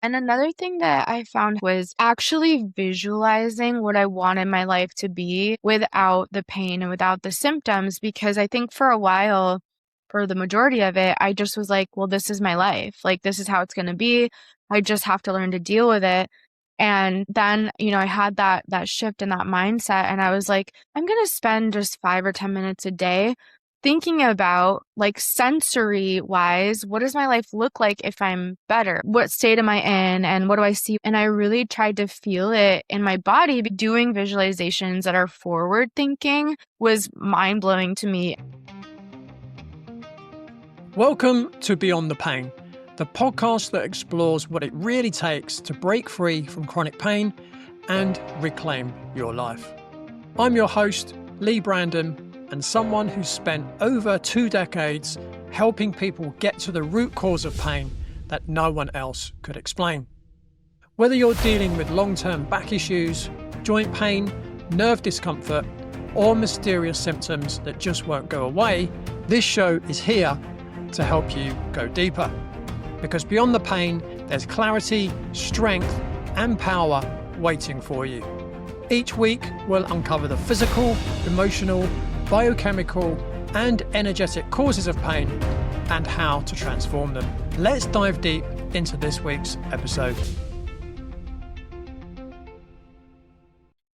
And another thing that I found was actually visualizing what I wanted my life to be without the pain and without the symptoms, because I think for a while, for the majority of it, I just was like, well, this is my life. Like, this is how it's going to be. I just have to learn to deal with it. And then, I had that shift in that mindset, and I was like, I'm going to spend just 5 or 10 minutes a day thinking about, like, sensory wise, what does my life look like if I'm better? What state am I in and what do I see? And I really tried to feel it in my body. Doing visualizations that are forward thinking was mind blowing to me. Welcome to Beyond the Pain, the podcast that explores what it really takes to break free from chronic pain and reclaim your life. I'm your host, Lee Brandon, and someone who's spent over 2 decades helping people get to the root cause of pain that no one else could explain. Whether you're dealing with long-term back issues, joint pain, nerve discomfort, or mysterious symptoms that just won't go away, this show is here to help you go deeper. Because beyond the pain, there's clarity, strength, and power waiting for you. Each week, we'll uncover the physical, emotional, biochemical, and energetic causes of pain and how to transform them. Let's dive deep into this week's episode.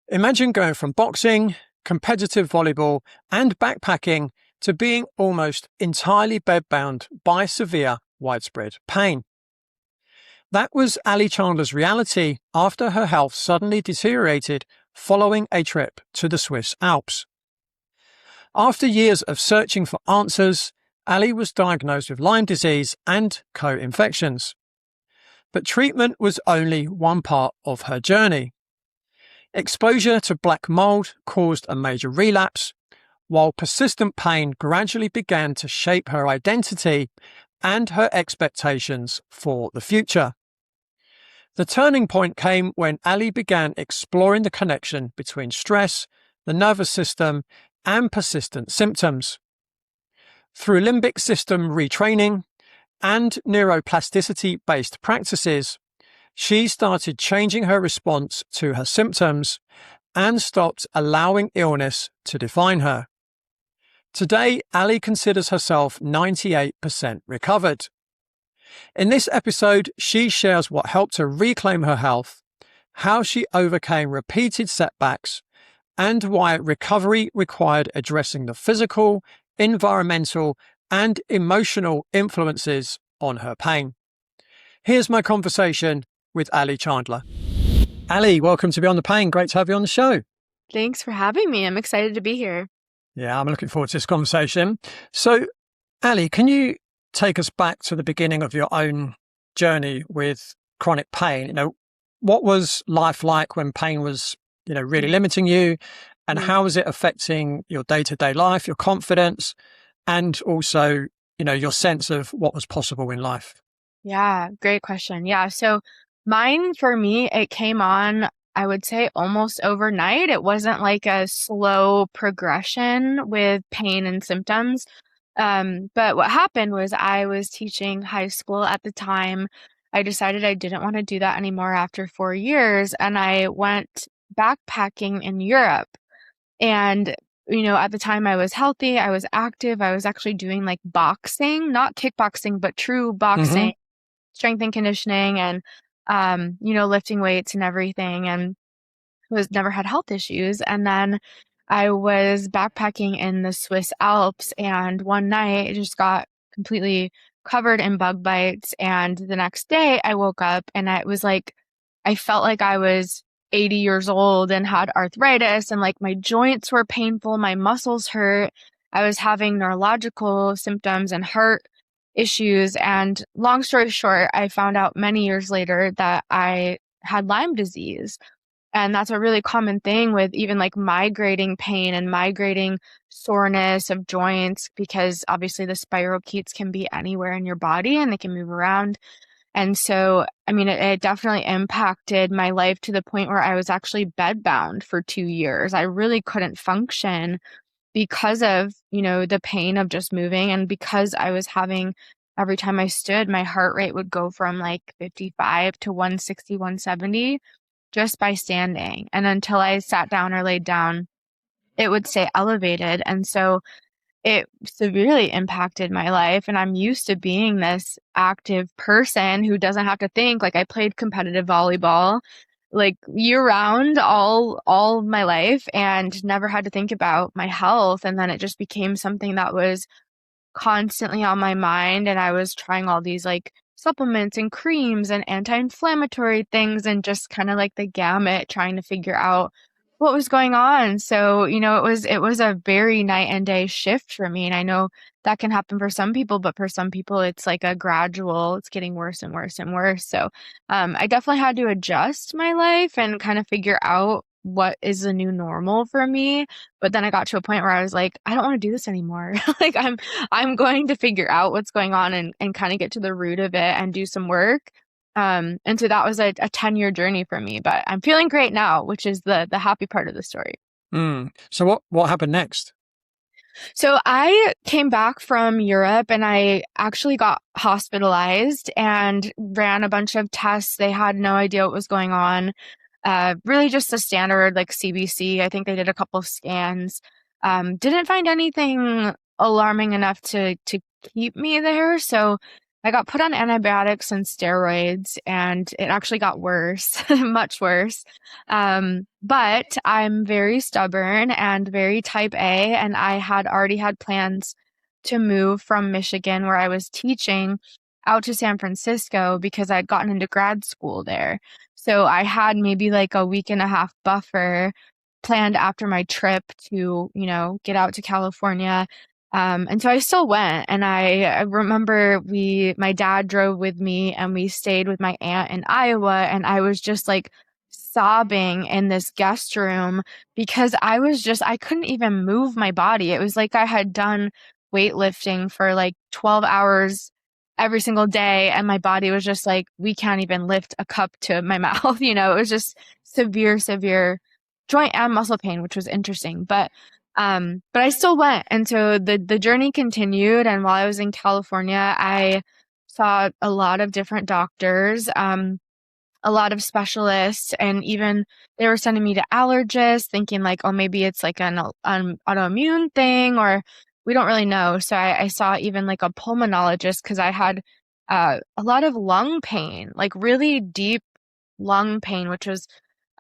Imagine going from boxing, competitive volleyball, and backpacking to being almost entirely bedbound by severe, widespread pain. That was Allie Chandler's reality after her health suddenly deteriorated following a trip to the Swiss Alps. After years of searching for answers, Allie was diagnosed with Lyme disease and co-infections. But treatment was only one part of her journey. Exposure to black mould caused a major relapse, while persistent pain gradually began to shape her identity and her expectations for the future. The turning point came when Allie began exploring the connection between stress, the nervous system, and persistent symptoms. Through limbic-system retraining and neuroplasticity-based practices, she started changing her response to her symptoms and stopped allowing illness to define her. Today, Allie considers herself 98% recovered. In this episode, she shares what helped her reclaim her health, how she overcame repeated setbacks, and why recovery required addressing the physical, environmental, and emotional influences on her pain. Here's my conversation with Allie Chandler. Allie, welcome to Beyond the Pain. Great to have you on the show. Thanks for having me. I'm excited to be here. Yeah, I'm looking forward to this conversation. So, Allie, can you take us back to the beginning of your own journey with chronic pain? What was life like when pain was, really limiting you, and how was it affecting your day-to-day life, your confidence, and also, your sense of what was possible in life? Yeah, great question. Yeah, so mine, for me, it came on, I would say, almost overnight. It wasn't like a slow progression with pain and symptoms. But what happened was I was teaching high school at the time. I decided I didn't want to do that anymore after 4 years, and I went backpacking in Europe. And, at the time I was healthy, I was active, I was actually doing like boxing, not kickboxing, but true boxing, strength and conditioning, and, lifting weights and everything, and was never had health issues. And then I was backpacking in the Swiss Alps, and one night it just got completely covered in bug bites. And the next day I woke up and it was like, I felt like I was 80 years old and had arthritis, and like my joints were painful, my muscles hurt. I was having neurological symptoms and heart issues. And long story short, I found out many years later that I had Lyme disease. And that's a really common thing with even like migrating pain and migrating soreness of joints, because obviously the spirochetes can be anywhere in your body and they can move around. And so, it definitely impacted my life to the point where I was actually bedbound for 2 years. I really couldn't function because of, the pain of just moving, and because I was having every time I stood, my heart rate would go from like 55 to 160, 170 just by standing. And until I sat down or laid down, it would stay elevated. And so it severely impacted my life. And I'm used to being this active person who doesn't have to think. Like I played competitive volleyball like year round all my life and never had to think about my health. And then it just became something that was constantly on my mind, and I was trying all these like supplements and creams and anti-inflammatory things and just kind of like the gamut trying to figure out what was going on. So, it was a very night and day shift for me. And I know that can happen for some people, but for some people it's like a gradual, it's getting worse and worse and worse. So, I definitely had to adjust my life and kind of figure out what is the new normal for me. But then I got to a point where I was like, I don't want to do this anymore. Like I'm going to figure out what's going on and kind of get to the root of it and do some work. And so that was a 10-year journey for me, but I'm feeling great now, which is the happy part of the story. So what happened next? So I came back from Europe and I actually got hospitalized and ran a bunch of tests. They had no idea what was going on. Really just a standard like CBC. I think they did a couple of scans. Didn't find anything alarming enough to keep me there. So I got put on antibiotics and steroids, and it actually got worse, much worse. But I'm very stubborn and very type A, and I had already had plans to move from Michigan, where I was teaching, out to San Francisco because I'd gotten into grad school there. So I had maybe like a week and a half buffer planned after my trip to, get out to California. And so I still went, and I remember my dad drove with me and we stayed with my aunt in Iowa, and I was just like sobbing in this guest room because I couldn't even move my body. It was like I had done weightlifting for like 12 hours every single day, and my body was just like, we can't even lift a cup to my mouth. It was just severe joint and muscle pain, which was interesting. But I still went. And so the journey continued. And while I was in California, I saw a lot of different doctors, a lot of specialists, and even they were sending me to allergists thinking like, oh, maybe it's like an autoimmune thing, or we don't really know. So I saw even like a pulmonologist because I had a lot of lung pain, like really deep lung pain, which was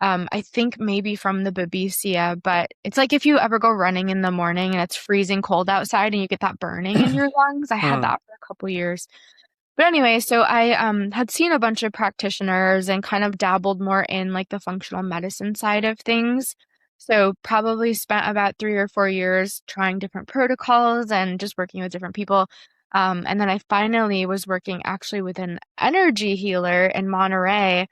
I think maybe from the babesia, but it's like if you ever go running in the morning and it's freezing cold outside and you get that burning in your lungs. I had that for a couple years. But anyway, so I had seen a bunch of practitioners and kind of dabbled more in like the functional medicine side of things. So probably spent about 3 or 4 years trying different protocols and just working with different people. And then I finally was working actually with an energy healer in Monterey.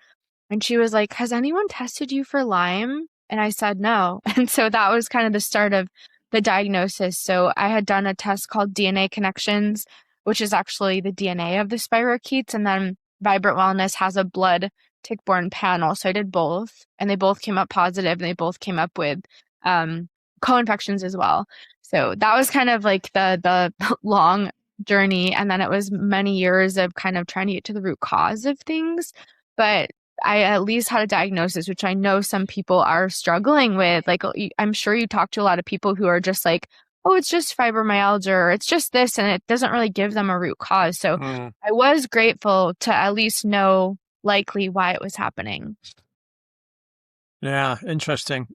And she was like, has anyone tested you for Lyme? And I said no. And so that was kind of the start of the diagnosis. So I had done a test called DNA Connections, which is actually the DNA of the spirochetes. And then Vibrant Wellness has a blood tick-borne panel. So I did both, and they both came up positive, and they both came up with co-infections as well. So that was kind of like the long journey. And then it was many years of kind of trying to get to the root cause of things. But I at least had a diagnosis, which I know some people are struggling with. Like, I'm sure you talk to a lot of people who are just like, oh, it's just fibromyalgia, or it's just this, and it doesn't really give them a root cause. So I was grateful to at least know likely why it was happening. Yeah, interesting.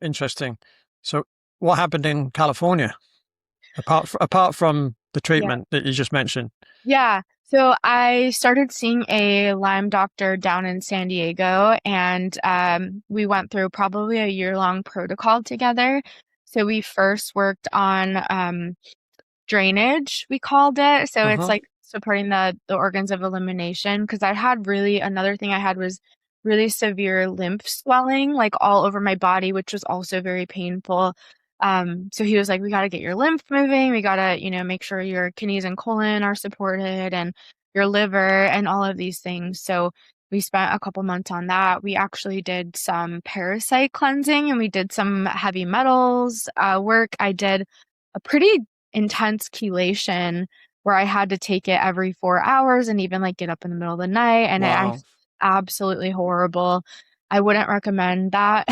So what happened in California apart from the treatment that you just mentioned? Yeah. So I started seeing a Lyme doctor down in San Diego, and we went through probably a year-long protocol together. So we first worked on drainage, we called it. So it's like supporting the organs of elimination, because another thing I had was really severe lymph swelling, like all over my body, which was also very painful. So he was like, we got to get your lymph moving. We got to, make sure your kidneys and colon are supported, and your liver, and all of these things. So we spent a couple months on that. We actually did some parasite cleansing, and we did some heavy metals work. I did a pretty intense chelation where I had to take it every 4 hours and even like get up in the middle of the night. And I Wow. absolutely horrible. I wouldn't recommend that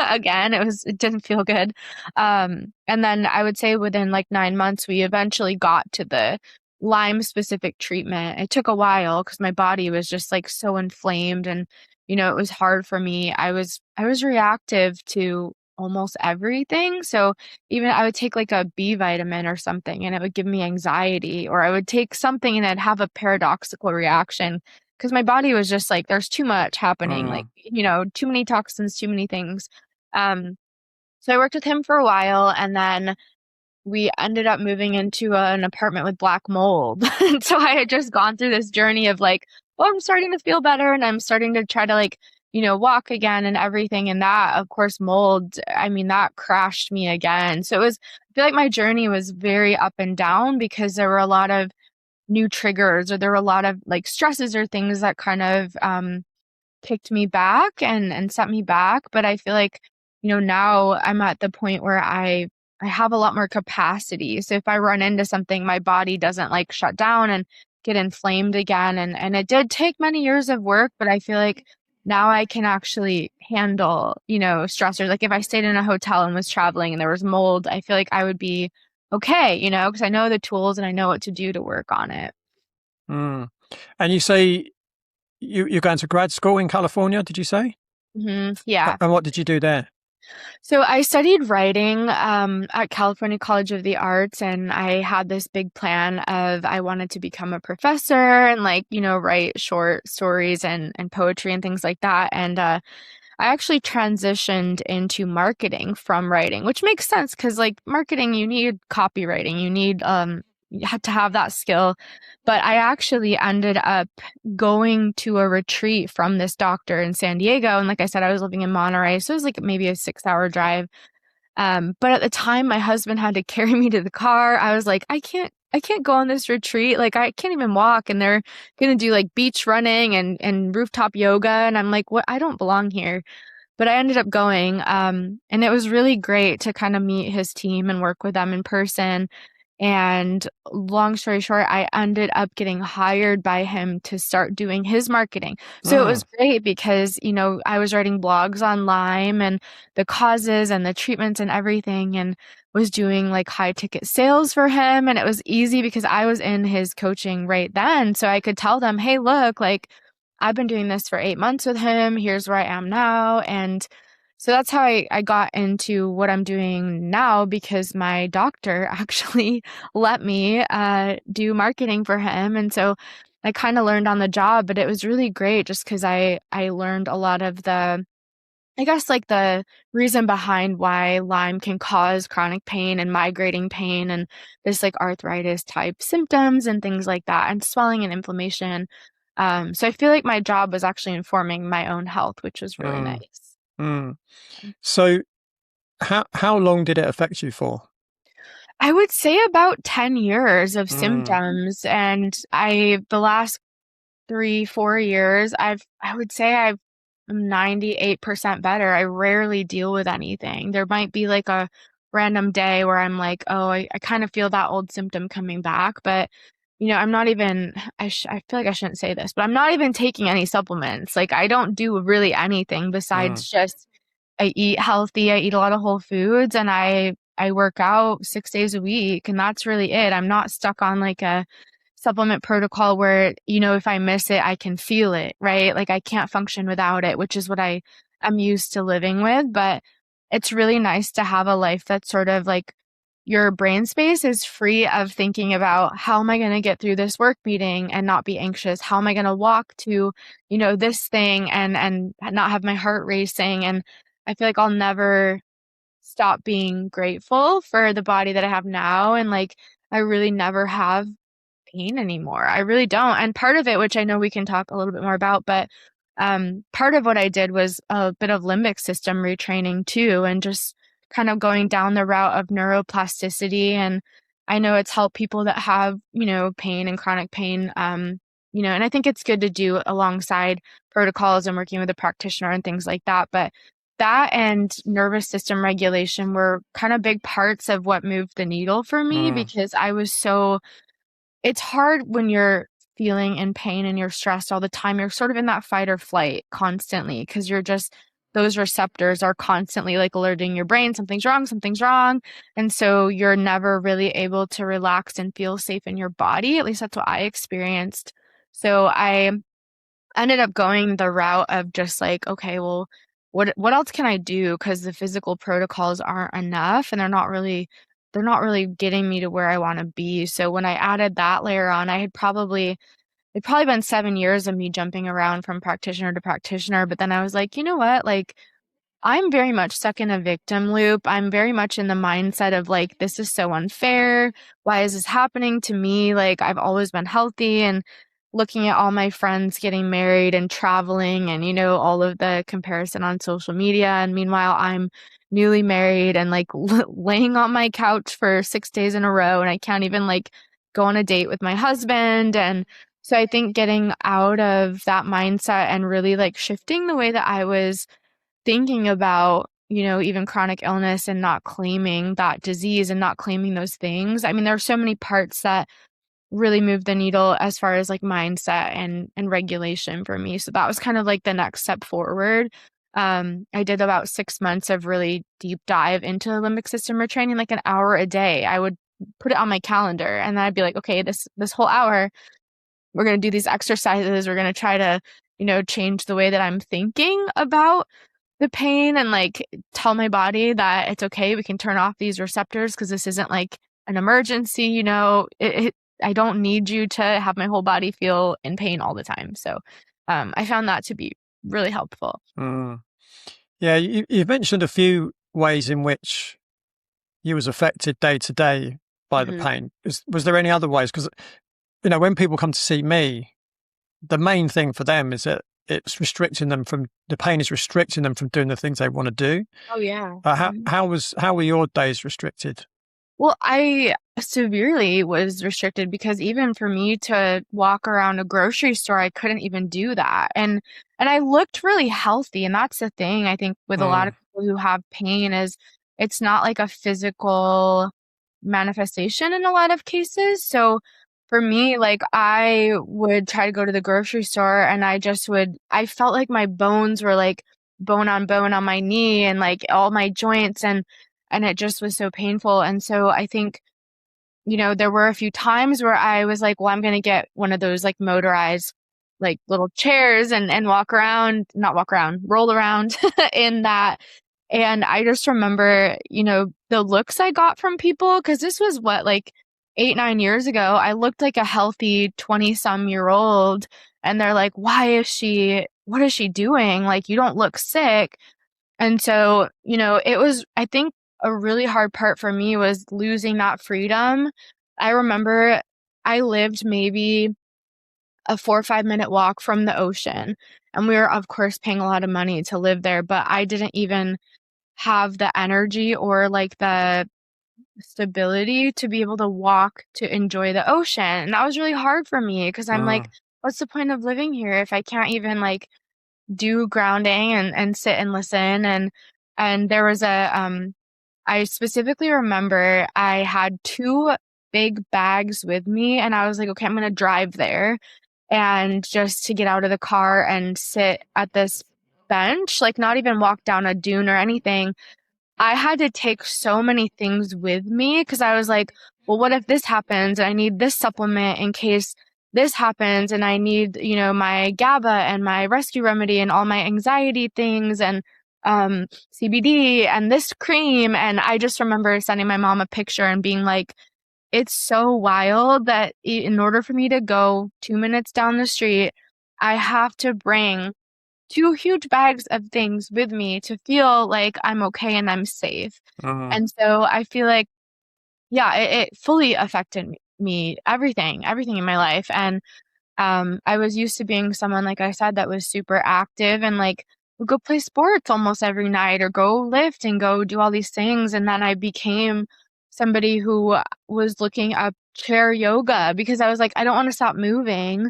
again. It didn't feel good. And then I would say within like 9 months, we eventually got to the Lyme specific treatment. It took a while because my body was just like so inflamed and, it was hard for me. I was reactive to almost everything. So even I would take like a B vitamin or something and it would give me anxiety, or I would take something and I'd have a paradoxical reaction because my body was just like, there's too much happening, like, Mm. too many toxins, too many things. Um, so I worked with him for a while and then we ended up moving into an apartment with black mold. And so I had just gone through this journey of like, oh, I'm starting to feel better and I'm starting to try to like, walk again and everything. And that, of course, mold, I mean, that crashed me again. So I feel like my journey was very up and down because there were a lot of new triggers or there were a lot of like stresses or things that kind of kicked me back and set me back. But I feel like, now I'm at the point where I have a lot more capacity. So if I run into something, my body doesn't like shut down and get inflamed again. And it did take many years of work, but I feel like now I can actually handle, stressors. Like if I stayed in a hotel and was traveling and there was mold, I feel like I would be okay, because I know the tools and I know what to do to work on it. Mm. And you say you're going to grad school in California, did you say? Yeah. And what did you do there? So I studied writing at California College of the Arts, and I had this big plan of I wanted to become a professor and like, write short stories and poetry and things like that. And I actually transitioned into marketing from writing, which makes sense because like marketing, you need copywriting, you had to have that skill. But I actually ended up going to a retreat from this doctor in San Diego. And like I said, I was living in Monterey, so it was like maybe a 6 hour drive. But at the time my husband had to carry me to the car. I was like, I can't go on this retreat. Like I can't even walk. And they're gonna do like beach running and rooftop yoga. And I'm like, what? I don't belong here. But I ended up going. And it was really great to kind of meet his team and work with them in person. And long story short, I ended up getting hired by him to start doing his marketing. So it Mm. was great because, I was writing blogs on Lyme and the causes and the treatments and everything, and was doing like high ticket sales for him. And it was easy because I was in his coaching right then. So I could tell them, hey, look, like I've been doing this for 8 months with him. Here's where I am now. And so that's how I got into what I'm doing now because my doctor actually let me do marketing for him. And so I kind of learned on the job, but it was really great just because I learned a lot of I guess like the reason behind why Lyme can cause chronic pain and migrating pain and this like arthritis type symptoms and things like that, and swelling and inflammation. So I feel like my job was actually informing my own health, which was really Mm. nice. Mm. So how long did it affect you for? I would say about 10 years of Mm. symptoms. And the last 3, 4 years, I would say I'm 98% better. I rarely deal with anything. There might be like a random day where I'm like, oh, I kind of feel that old symptom coming back. But, I'm not even, I feel like I shouldn't say this, but I'm not even taking any supplements. Like I don't do really anything Mm. besides just I eat healthy. I eat a lot of whole foods and I work out 6 days a week and that's really it. I'm not stuck on like a supplement protocol where, if I miss it, I can feel it, right? Like I can't function without it, which is what I'm used to living with. But it's really nice to have a life that's sort of like your brain space is free of thinking about how am I going to get through this work meeting and not be anxious? How am I going to walk to, this thing and not have my heart racing? And I feel like I'll never stop being grateful for the body that I have now. And like, I really never have pain anymore. I really don't. And part of it, which I know we can talk a little bit more about, but part of what I did was a bit of limbic system retraining too, and just kind of going down the route of neuroplasticity. And I know it's helped people that have, pain and chronic pain. And I think it's good to do alongside protocols and working with a practitioner and things like that. But that and nervous system regulation were kind of big parts of what moved the needle for me Mm. because I was so it's hard when you're feeling in pain and you're stressed all the time. You're sort of in that fight or flight constantly because you're just, those receptors are constantly like alerting your brain, something's wrong, something's wrong. And so you're never really able to relax and feel safe in your body. At least that's what I experienced. So I ended up going the route of just like, okay, well, what else can I do? Because the physical protocols aren't enough and they're not really getting me to where I want to be. So when I added that layer on, it'd probably been 7 years of me jumping around from practitioner to practitioner. But then I was like, you know what? Like, I'm very much stuck in a victim loop. I'm very much in the mindset of like, this is so unfair. Why is this happening to me? Like, I've always been healthy, and looking at all my friends getting married and traveling and, all of the comparison on social media. And meanwhile, I'm newly married and like laying on my couch for 6 days in a row, and I can't even like go on a date with my husband. And so I think getting out of that mindset and really like shifting the way that I was thinking about, even chronic illness and not claiming that disease and not claiming those things. I mean, there are so many parts that really move the needle as far as like mindset and regulation for me. So that was kind of like the next step forward. I did about 6 months of really deep dive into limbic system retraining, like an hour a day. I would put it on my calendar and then I'd be like, okay, this whole hour, we're going to do these exercises. We're going to try to, change the way that I'm thinking about the pain and like tell my body that it's okay. We can turn off these receptors because this isn't like an emergency, I don't need you to have my whole body feel in pain all the time. So I found that to be really helpful. Mm. Yeah, you've mentioned a few ways in which you was affected day to day by the pain. Was there any other ways? Because, when people come to see me, the main thing for them is that it's restricting them from, the pain is restricting them from doing the things they want to do. Oh, yeah. How were your days restricted? Well, I severely was restricted because even for me to walk around a grocery store, I couldn't even do that. And I looked really healthy. And that's the thing, I think, with a lot of people who have pain is it's not like a physical manifestation in a lot of cases. So for me, like I would try to go to the grocery store and I felt like my bones were like bone on my knee and like all my joints, and it just was so painful. And so I think, there were a few times where I was like, well, I'm going to get one of those like motorized, like little chairs and roll around in that. And I just remember, the looks I got from people, because this was what, like 8, 9 years ago, I looked like a healthy 20-some-year-old. And they're like, what is she doing? Like, you don't look sick. And so, it was, I think a really hard part for me was losing that freedom. I remember I lived maybe a 4 or 5 minute walk from the ocean, and we were, of course, paying a lot of money to live there, but I didn't even have the energy or like the stability to be able to walk to enjoy the ocean. And that was really hard for me because I'm like, what's the point of living here if I can't even like do grounding and sit and listen? And there was I specifically remember I had two big bags with me, and I was like, okay, I'm gonna drive there and just to get out of the car and sit at this bench, like not even walk down a dune or anything. I had to take so many things with me because I was like, well, what if this happens? And I need this supplement in case this happens. And I need, my GABA and my rescue remedy and all my anxiety things and CBD and this cream. And I just remember sending my mom a picture and being like, it's so wild that in order for me to go 2 minutes down the street, I have to bring two huge bags of things with me to feel like I'm okay and I'm safe. And so I feel like, yeah, it fully affected me, everything in my life. And I was used to being someone, like I said, that was super active and like would go play sports almost every night or go lift and go do all these things. And then I became somebody who was looking up chair yoga because I was like, I don't want to stop moving,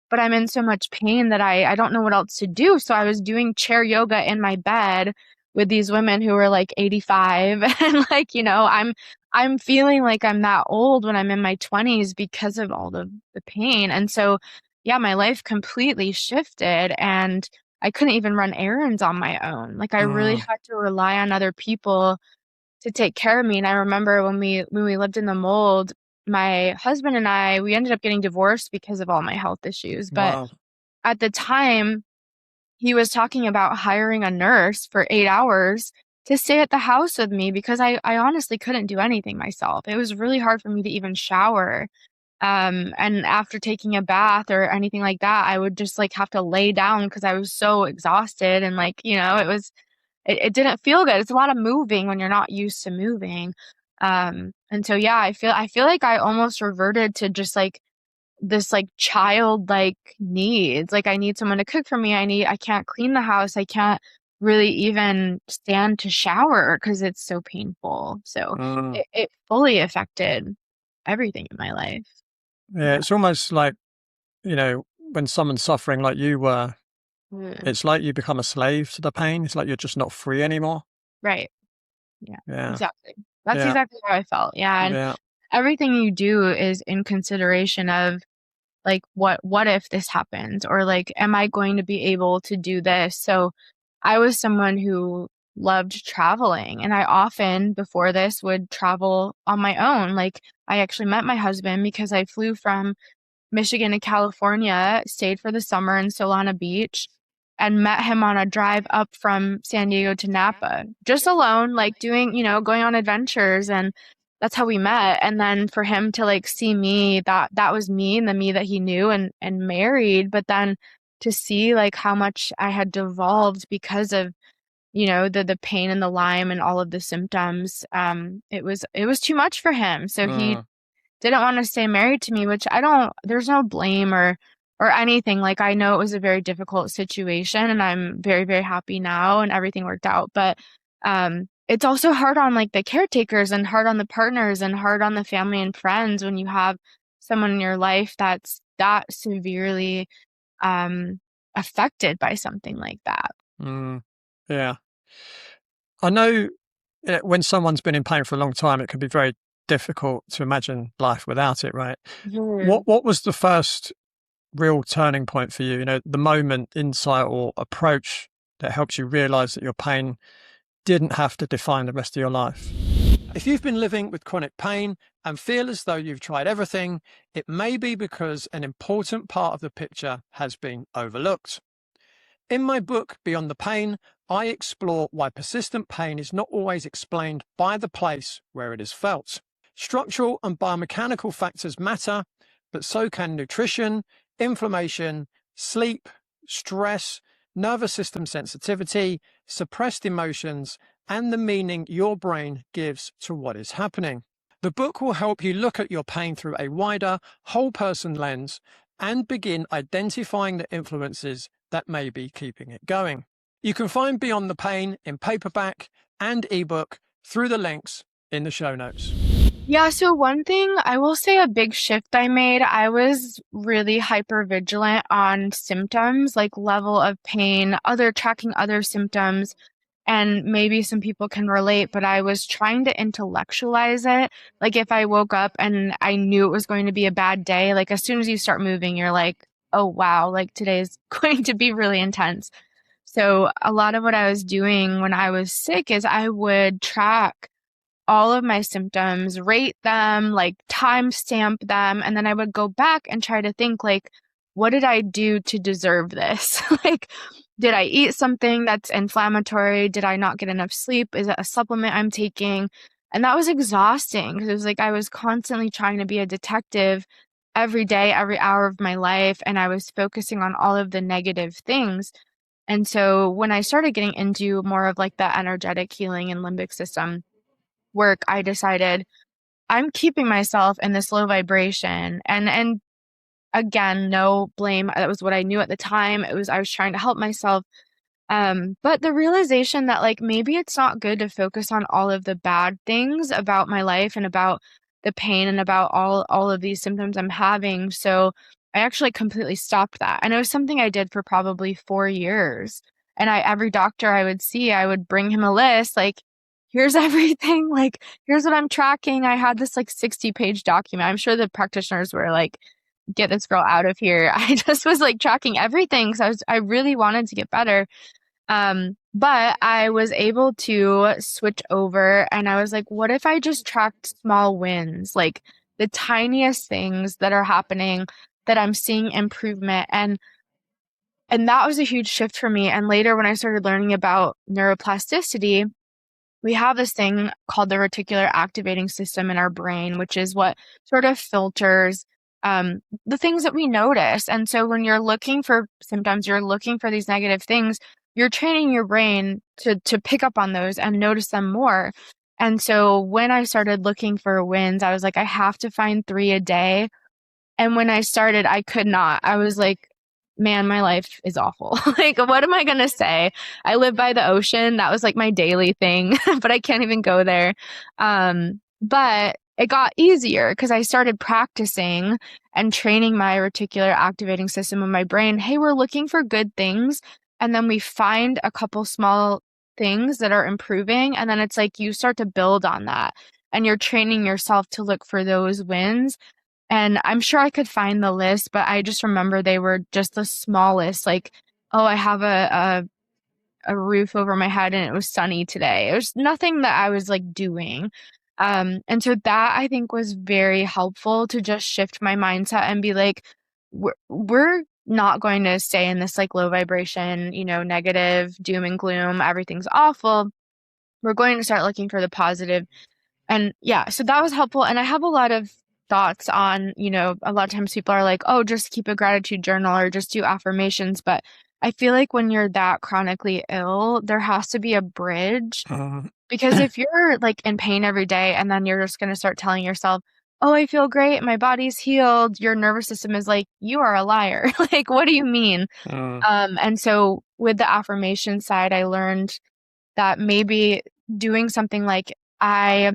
but I'm in so much pain that I don't know what else to do. So I was doing chair yoga in my bed with these women who were like 85 and like, I'm I'm feeling like I'm that old when I'm in my 20s because of all the pain. And so, yeah, my life completely shifted and I couldn't even run errands on my own. Like I really Mm, had to rely on other people to take care of me. And I remember when we lived in the mold, my husband and I, we ended up getting divorced because of all my health issues. But wow. at the time, he was talking about hiring a nurse for 8 hours to stay at the house with me because I honestly couldn't do anything myself. It was really hard for me to even shower. And after taking a bath or anything like that, I would just like have to lay down because I was so exhausted and like, it didn't feel good. It's a lot of moving when you're not used to moving. And so yeah, I feel like I almost reverted to just like this like childlike needs. Like I need someone to cook for me. I can't clean the house. I can't really even stand to shower because it's so painful. So Mm. it fully affected everything in my life. Yeah, Yeah. it's almost like, when someone's suffering like you were, Mm. it's like you become a slave to the pain. It's like you're just not free anymore. Right. Yeah. Yeah, Exactly. That's yeah, exactly how I felt. Yeah. And yeah. everything you do is in consideration of like what if this happens or like am I going to be able to do this? So I was someone who loved traveling and I often before this would travel on my own. Like I actually met my husband because I flew from Michigan to California, stayed for the summer in Solana Beach, and met him on a drive up from San Diego to Napa, just alone, like doing, going on adventures. And that's how we met. And then for him to like see me, that was me and the me that he knew and married. But then to see like how much I had devolved because of, the pain and the Lyme and all of the symptoms, it was too much for him. So he Mm, didn't want to stay married to me, which there's no blame or anything. Like I know it was a very difficult situation and I'm very, very happy now and everything worked out. But it's also hard on like the caretakers and hard on the partners and hard on the family and friends when you have someone in your life that's that severely um affected by something like that. mm, yeah. I know when someone's been in pain for a long time, it can be very difficult to imagine life without it, right? Mhm. What was the first real turning point for you? The moment, insight, or approach that helps you realize that your pain didn't have to define the rest of your life. If you've been living with chronic pain and feel as though you've tried everything, it may be because an important part of the picture has been overlooked. In my book, Beyond the Pain, I explore why persistent pain is not always explained by the place where it is felt. Structural and biomechanical factors matter, but so can nutrition, inflammation, sleep, stress, nervous system sensitivity, suppressed emotions, and the meaning your brain gives to what is happening. The book will help you look at your pain through a wider, whole person lens and begin identifying the influences that may be keeping it going. You can find Beyond the Pain in paperback and ebook through the links in the show notes. Yeah, so one thing I will say a big shift I made, I was really hyper vigilant on symptoms, like level of pain, other tracking other symptoms, and maybe some people can relate, but I was trying to intellectualize it. Like if I woke up and I knew it was going to be a bad day, like as soon as you start moving, you're like, oh wow, like today is going to be really intense. So a lot of what I was doing when I was sick is I would track all of my symptoms, rate them, like timestamp them, and then I would go back and try to think like, what did I do to deserve this? Like, did I eat something that's inflammatory? Did I not get enough sleep? Is it a supplement I'm taking? And that was exhausting because it was like I was constantly trying to be a detective every day, every hour of my life, and I was focusing on all of the negative things. And so when I started getting into more of like the energetic healing and limbic system, work, I decided I'm keeping myself in this low vibration. And again, no blame. That was what I knew at the time. I was trying to help myself. But the realization that like maybe it's not good to focus on all of the bad things about my life and about the pain and about all of these symptoms I'm having. So I actually completely stopped that. And it was something I did for probably 4 years. And every doctor I would see, I would bring him a list like here's everything. Like, here's what I'm tracking. I had this like 60-page document. I'm sure the practitioners were like, get this girl out of here. I just was like tracking everything. So I really wanted to get better. But I was able to switch over and I was like, what if I just tracked small wins, like the tiniest things that are happening that I'm seeing improvement. And that was a huge shift for me. And later when I started learning about neuroplasticity, we have this thing called the reticular activating system in our brain, which is what sort of filters the things that we notice. And so when you're looking for symptoms, you're looking for these negative things, you're training your brain to pick up on those and notice them more. And so when I started looking for wins, I was like, I have to find 3 a day. And when I started, I could not. I was like, man, my life is awful. Like, what am I going to say? I live by the ocean. That was like my daily thing, but I can't even go there. But it got easier because I started practicing and training my reticular activating system in my brain. Hey, we're looking for good things. And then we find a couple small things that are improving. And then it's like you start to build on that and you're training yourself to look for those wins. And I'm sure I could find the list, but I just remember they were just the smallest. Like, oh, I have a roof over my head and it was sunny today. It was nothing that I was like doing. And so that I think was very helpful to just shift my mindset and be like, we're not going to stay in this like low vibration, negative doom and gloom. Everything's awful. We're going to start looking for the positive. And yeah, so that was helpful. And I have a lot of thoughts on, a lot of times people are like, oh, just keep a gratitude journal or just do affirmations. But I feel like when you're that chronically ill, there has to be a bridge because if you're like in pain every day and then you're just going to start telling yourself, oh, I feel great, my body's healed, your nervous system is like, you are a liar. Like, what do you mean? And so with the affirmation side, I learned that maybe doing something like I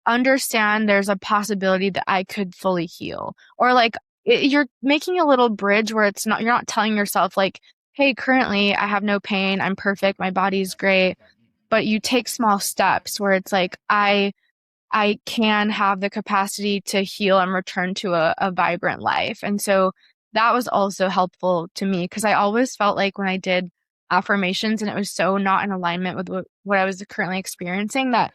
understand there's a possibility that I could fully heal, or like you're making a little bridge where you're not telling yourself like, hey, currently I have no pain, I'm perfect, my body's great, but you take small steps where it's like I can have the capacity to heal and return to a vibrant life. And so that was also helpful to me because I always felt like when I did affirmations and it was so not in alignment with what I was currently experiencing that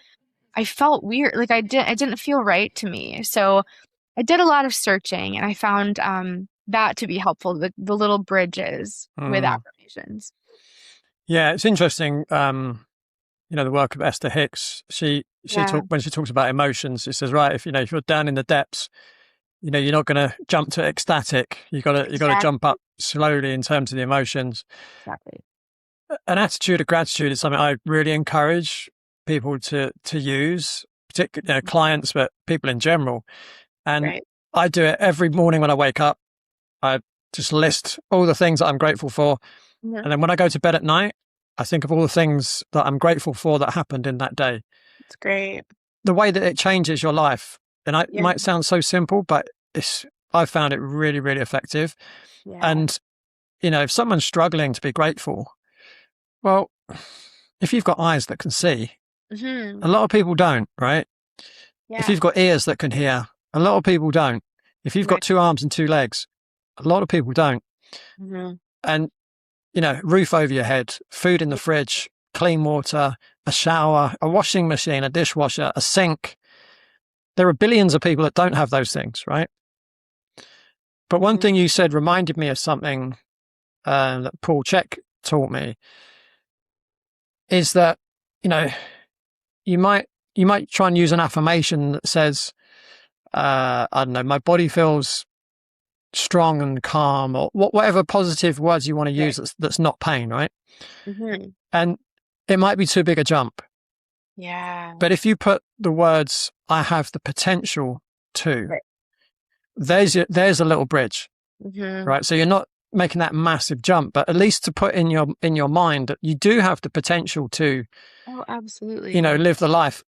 I felt weird. Like it didn't feel right to me. So I did a lot of searching and I found that to be helpful, the little bridges with affirmations. Yeah, it's interesting. The work of Esther Hicks, when she talks about emotions, she says, right, if you're down in the depths, you're not going to jump to ecstatic. You got to jump up slowly in terms of the emotions. Exactly. An attitude of gratitude is something I really encourage people to use, particularly clients, but people in general. And I do it every morning when I wake up. I just list all the things that I'm grateful for. Mm-hmm. And then when I go to bed at night, I think of all the things that I'm grateful for that happened in that day. It's great. The way that it changes your life. And it might sound so simple, but I've found it really, really effective. Yeah. And, if someone's struggling to be grateful, well, if you've got eyes that can see, mm-hmm. a lot of people don't, right? Yeah. If you've got ears that can hear, a lot of people don't. If you've got 2 arms and 2 legs, a lot of people don't. Mm-hmm. And, roof over your head, food in the fridge, clean water, a shower, a washing machine, a dishwasher, a sink. There are billions of people that don't have those things, right? But one thing you said reminded me of something that Paul Chek taught me, is that, you might try and use an affirmation that says, I don't know, my body feels strong and calm, or whatever positive words you want to use that's not pain, right? Mm-hmm. And it might be too big a jump. Yeah. But if you put the words, I have the potential to, there's a little bridge, mm-hmm. right? So you're not making that massive jump, but at least to put in your mind that you do have the potential to, oh, absolutely, live the life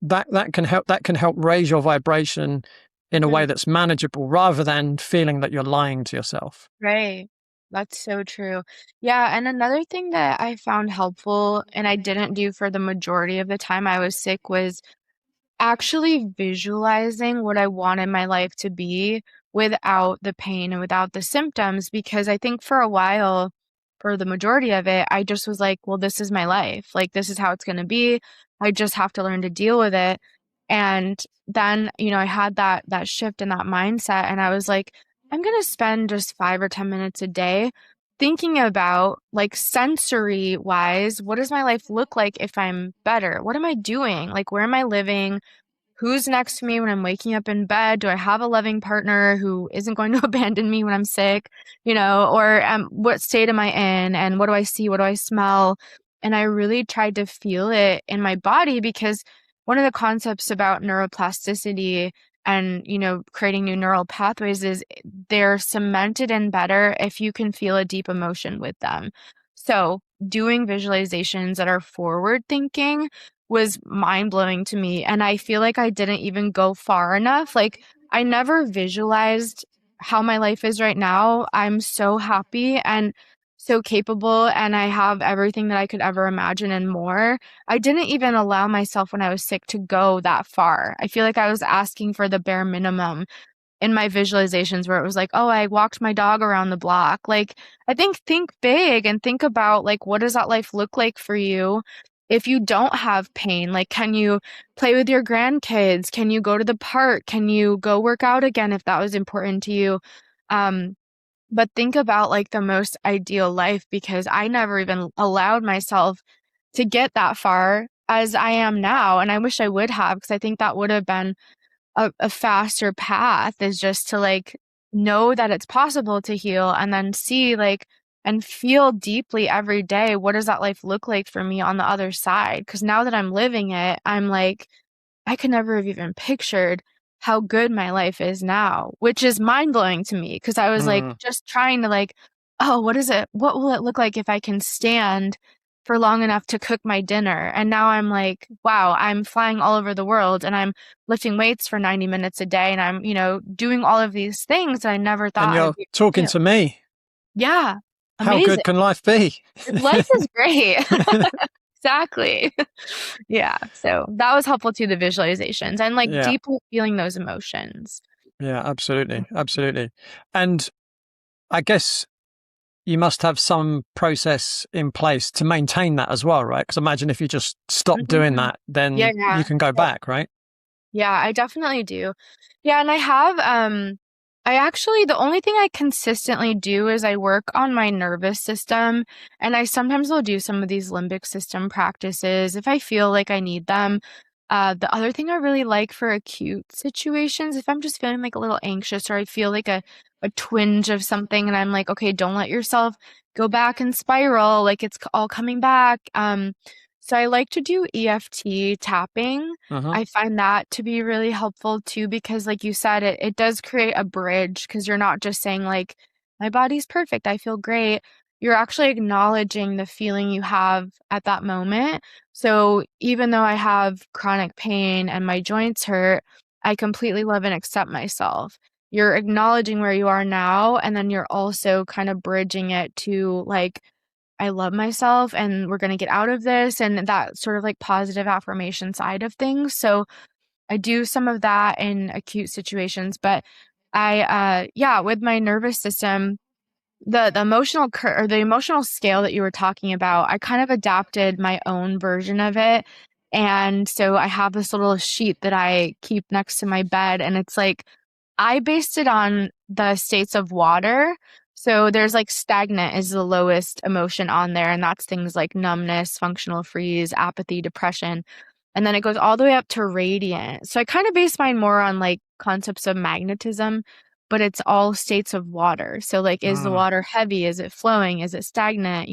that can help raise your vibration in a way that's manageable, rather than feeling that you're lying to yourself. Right. That's so true. Yeah, and another thing that I found helpful and I didn't do for the majority of the time I was sick was actually visualizing what I wanted my life to be without the pain and without the symptoms, because I think for a while, for the majority of it, I just was like, well, this is my life. Like, this is how it's going to be. I just have to learn to deal with it. And then, I had that shift in that mindset and I was like, I'm going to spend just 5 or 10 minutes a day thinking about, like, sensory wise, what does my life look like if I'm better? What am I doing? Like, where am I living? Who's next to me when I'm waking up in bed? Do I have a loving partner who isn't going to abandon me when I'm sick? Or what state am I in? And what do I see? What do I smell? And I really tried to feel it in my body, because one of the concepts about neuroplasticity and, creating new neural pathways is they're cemented in better if you can feel a deep emotion with them. So doing visualizations that are forward thinking was mind blowing to me. And I feel like I didn't even go far enough. Like, I never visualized how my life is right now. I'm so happy and so capable, and I have everything that I could ever imagine and more. I didn't even allow myself when I was sick to go that far. I feel like I was asking for the bare minimum in my visualizations, where it was like, oh, I walked my dog around the block. Like, I think big and think about, like, what does that life look like for you if you don't have pain? Like, can you play with your grandkids? Can you go to the park? Can you go work out again if that was important to you? Um, but think about, like, the most ideal life, because I never even allowed myself to get that far as I am now. And I wish I would have, because I think that would have been a faster path, is just to, like, know that it's possible to heal, and then see, like, and feel deeply every day, what does that life look like for me on the other side? Because now that I'm living it, I'm like, I could never have even pictured how good my life is now, which is mind blowing to me, because I was like Mm. just trying to, like, oh, what will it look like if I can stand for long enough to cook my dinner? And now I'm like, wow, I'm flying all over the world and I'm lifting weights for 90 minutes a day and I'm, doing all of these things that I never And thought I you're would be talking able to do. to me. Yeah, How good amazing. can life be? Life is great. Exactly. Yeah, so that was helpful to the visualizations and, like, Yeah, deeply feeling those emotions. yeah, absolutely, absolutely. And I guess you must have some process in place to maintain that as well, right? Because imagine if you just stop doing Mhm. that, Yeah, then yeah. you can go back, right? Yeah, I definitely do. Yeah, and I actually, the only thing I consistently do is I work on my nervous system, and I sometimes will do some of these limbic system practices if I feel like I need them. The other thing I really like for acute situations, if I'm just feeling like a little anxious or I feel like a twinge of something and I'm like, okay, don't let yourself go back and spiral, like it's all coming back. So I like to do EFT tapping. Uh-huh. I find that to be really helpful too, because like you said, it does create a bridge, because you're not just saying, like, my body's perfect, I feel great. You're actually acknowledging the feeling you have at that moment. So even though I have chronic pain and my joints hurt, I completely love and accept myself. You're acknowledging where you are now, and then you're also kind of bridging it to, like, I love myself and we're going to get out of this, and that sort of, like, positive affirmation side of things. So I do some of that in acute situations, but yeah, with my nervous system, the emotional or the emotional scale that you were talking about, I kind of adapted my own version of it. And so I have this little sheet that I keep next to my bed, and it's like I based it on the states of water. So there's, like, stagnant is the lowest emotion on there, and that's things like numbness, functional freeze, apathy, depression. And then it goes all the way up to radiant. So I kind of base mine more on, like, concepts of magnetism, but it's all states of water. So, like, is the Mm. water heavy? Is it flowing? Is it stagnant?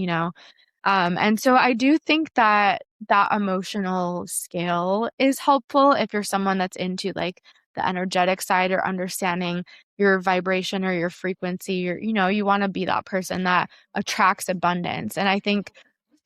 And so I do think that that emotional scale is helpful if you're someone that's into, like, the energetic side or understanding your vibration or your frequency, or, you want to be that person that attracts abundance. And I think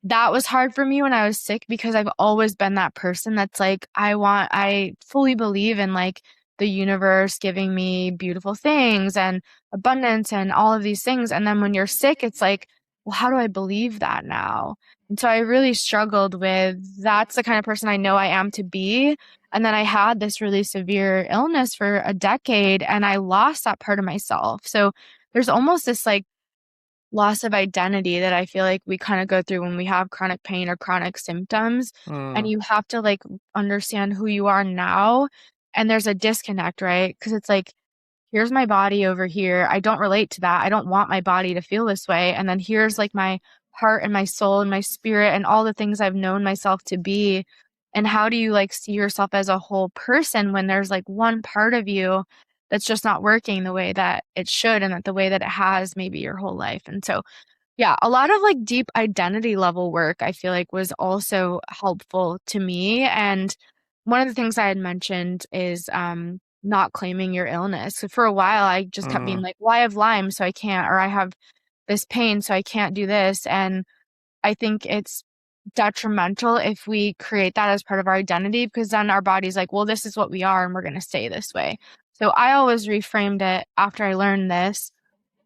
that was hard for me when I was sick, because I've always been that person that's like, I fully believe in, like, the universe giving me beautiful things and abundance and all of these things. And then when you're sick, it's like, well, how do I believe that now? And so I really struggled with that's the kind of person I know I am to be. And then I had this really severe illness for a decade and I lost that part of myself. So there's almost this like loss of identity that I feel like we kind of go through when we have chronic pain or chronic symptoms. And Mm, you have to like understand who you are now. And there's a disconnect, right? Because it's like, here's my body over here. I don't relate to that. I don't want my body to feel this way. And then here's like my heart and my soul and my spirit and all the things I've known myself to be. And how do you like see yourself as a whole person when there's like one part of you that's just not working the way that it should and that the way that it has maybe your whole life. And so, yeah, a lot of like deep identity level work I feel like was also helpful to me. And one of the things I had mentioned is not claiming your illness. So for a while, I just kept being mm, like, well, I have Lyme, so I can't, or I have this pain, so I can't do this. And I think it's detrimental if we create that as part of our identity because then our body's like, well, this is what we are and we're going to stay this way. So I always reframed it after I learned this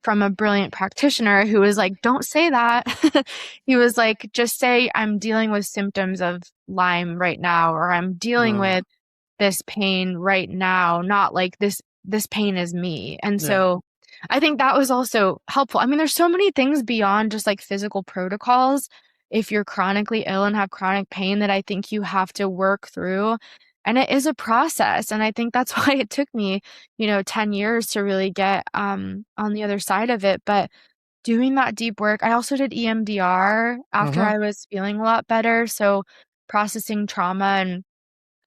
from a brilliant practitioner who was like, don't say that. He was like, just say, I'm dealing with symptoms of Lyme right now, or I'm dealing mm, with this pain right now, not like this pain is me. And yeah. so I think that was also helpful. I mean, there's so many things beyond just like physical protocols. If you're chronically ill and have chronic pain that I think you have to work through. And it is a process. And I think that's why it took me, 10 years to really get on the other side of it. But doing that deep work, I also did EMDR after Hmm. I was feeling a lot better. So processing trauma and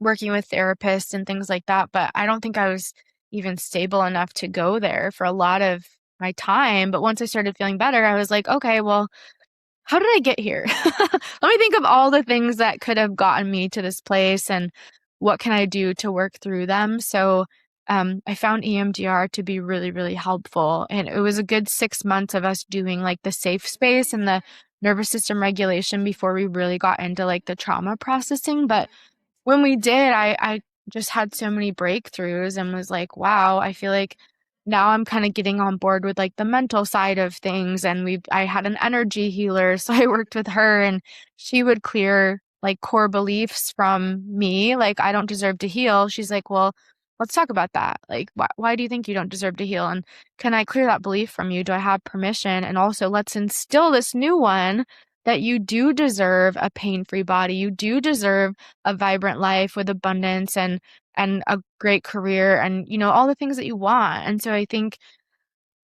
working with therapists and things like that, but I don't think I was even stable enough to go there for a lot of my time. But once I started feeling better, I was like, okay, well, how did I get here? Let me think of all the things that could have gotten me to this place and what can I do to work through them. So I found EMDR to be really, really helpful. And it was a good 6 months of us doing like the safe space and the nervous system regulation before we really got into like the trauma processing. But when we did, I just had so many breakthroughs and was like, wow, I feel like now I'm kind of getting on board with like the mental side of things. And I had an energy healer. So I worked with her and she would clear like core beliefs from me. Like, I don't deserve to heal. She's like, well, let's talk about that. Like, why do you think you don't deserve to heal? And can I clear that belief from you? Do I have permission? And also, let's instill this new one that you do deserve a pain-free body. You do deserve a vibrant life with abundance and a great career and all the things that you want. And so I think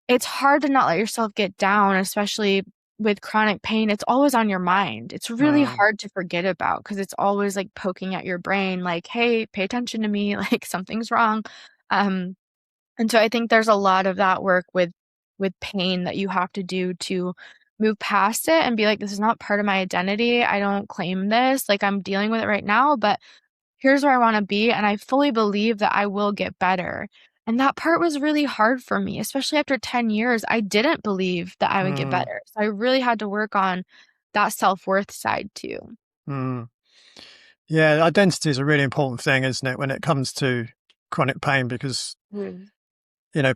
it's hard to not let yourself get down, especially with chronic pain. It's always on your mind. It's really Mm, hard to forget about because it's always like poking at your brain like, hey, pay attention to me, like something's wrong. um and so I think there's a lot of that work with pain that you have to do to move past it and be like, this is not part of my identity. I don't claim this. Like, I'm dealing with it right now, but here's where I want to be. And I fully believe that I will get better. And that part was really hard for me, especially after 10 years. I didn't believe that I would get mm, better. So I really had to work on that self-worth side too. mm. Yeah, identity is a really important thing, isn't it, when it comes to chronic pain? Because Mm,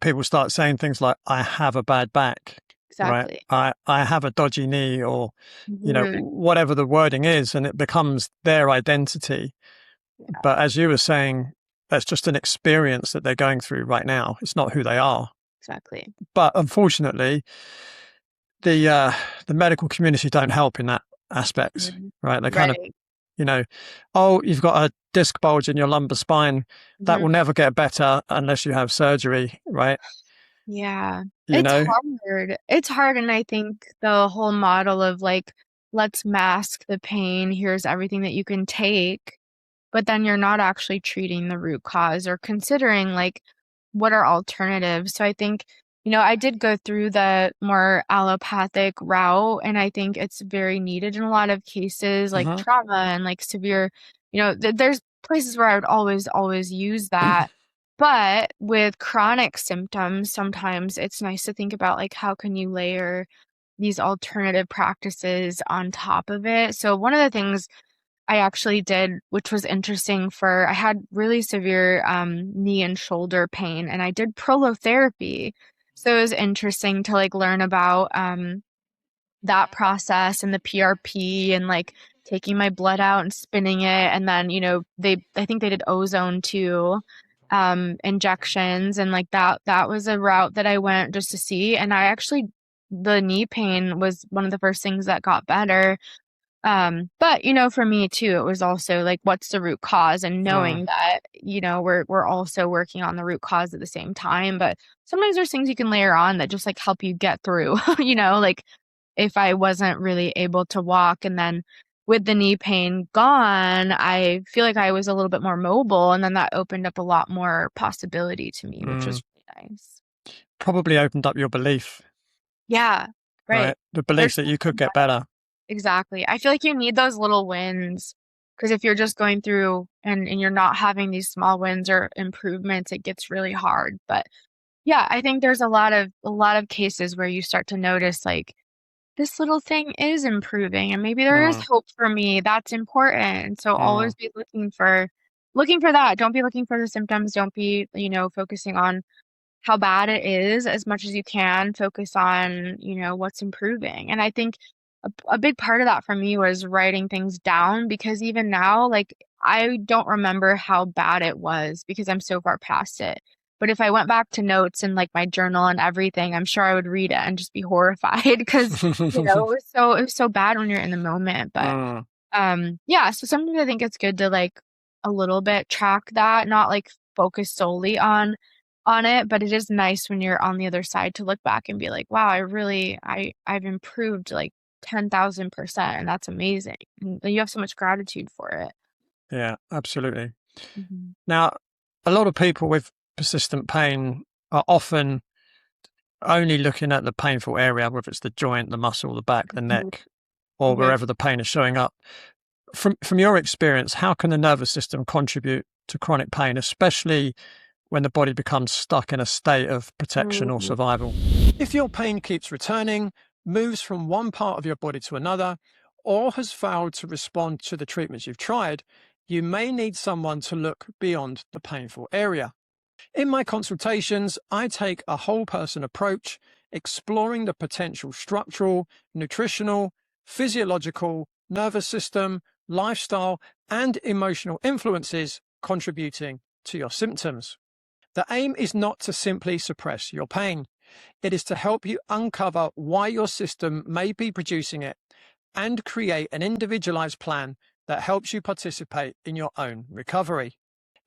people start saying things like, I have a bad back, right? exactly. I have a dodgy knee, or, Mhm. whatever the wording is, and it becomes their identity. Yeah, But as you were saying, that's just an experience that they're going through right now. It's not who they are. exactly. But unfortunately, the medical community don't help in that aspect, Mhm. right? They kind of, Right. you know, oh, you've got a disc bulge in your lumbar spine. That will Mhm. never get better unless you have surgery, right? Yeah, You it's know, hard. It's hard, and I think the whole model of like, let's mask the pain, here's everything that you can take, but then you're not actually treating the root cause or considering like what are alternatives. So I think, I did go through the more allopathic route, and I think it's very needed in a lot of cases, like hmm. trauma and like severe, there's places where I would always, always use that. But with chronic symptoms, sometimes it's nice to think about like how can you layer these alternative practices on top of it. So one of the things I actually did, which was interesting for, I had really severe knee and shoulder pain, and I did prolotherapy. So it was interesting to like learn about that process and the PRP and like taking my blood out and spinning it. And then, I think they did ozone too, injections. And like that was a route that I went just to see. And the knee pain was one of the first things that got better. But for me too, it was also like, what's the root cause, and Mm, knowing that, we're also working on the root cause at the same time. But sometimes there's things you can layer on that just like help you get through, like if I wasn't really able to walk, and then with the knee pain gone, I feel like I was a little bit more mobile, and then that opened up a lot more possibility to me, which mm. was really nice. Probably opened up your belief, Yeah, right. right? The belief There's that you could get better. exactly. I feel like you need those little wins, because if you're just going through and you're not having these small wins or improvements, it gets really hard. But yeah, I think there's a lot of cases where you start to notice like this little thing is improving, and maybe there is Mm, hope for me. That's important. So mm, always be looking for that. Don't be looking for the symptoms. Don't be, focusing on how bad it is as much as you can. Focus on, what's improving. And I think a big part of that for me was writing things down, because even now, like, I don't remember how bad it was because I'm so far past it. But if I went back to notes and like my journal and everything, I'm sure I would read it and just be horrified because, it was so bad when you're in the moment. But mm. yeah, so sometimes I think it's good to like a little bit track that, not like focus solely on it, but it is nice when you're on the other side to look back and be like, wow, I've improved like 10,000%, and that's amazing. And you have so much gratitude for it. Yeah, absolutely. Mhm. Now, a lot of people with persistent pain are often only looking at the painful area, whether it's the joint, the muscle, the back, the Mhm. neck, or Mhm. wherever the pain is showing up. From your experience, how can the nervous system contribute to chronic pain, especially when the body becomes stuck in a state of protection or Mhm. survival? If your pain keeps returning, moves from one part of your body to another, or has failed to respond to the treatments you've tried, you may need someone to look beyond the painful area. In my consultations, I take a whole person approach, exploring the potential structural, nutritional, physiological, nervous system, lifestyle, and emotional influences contributing to your symptoms. The aim is not to simply suppress your pain. It is to help you uncover why your system may be producing it and create an individualized plan that helps you participate in your own recovery.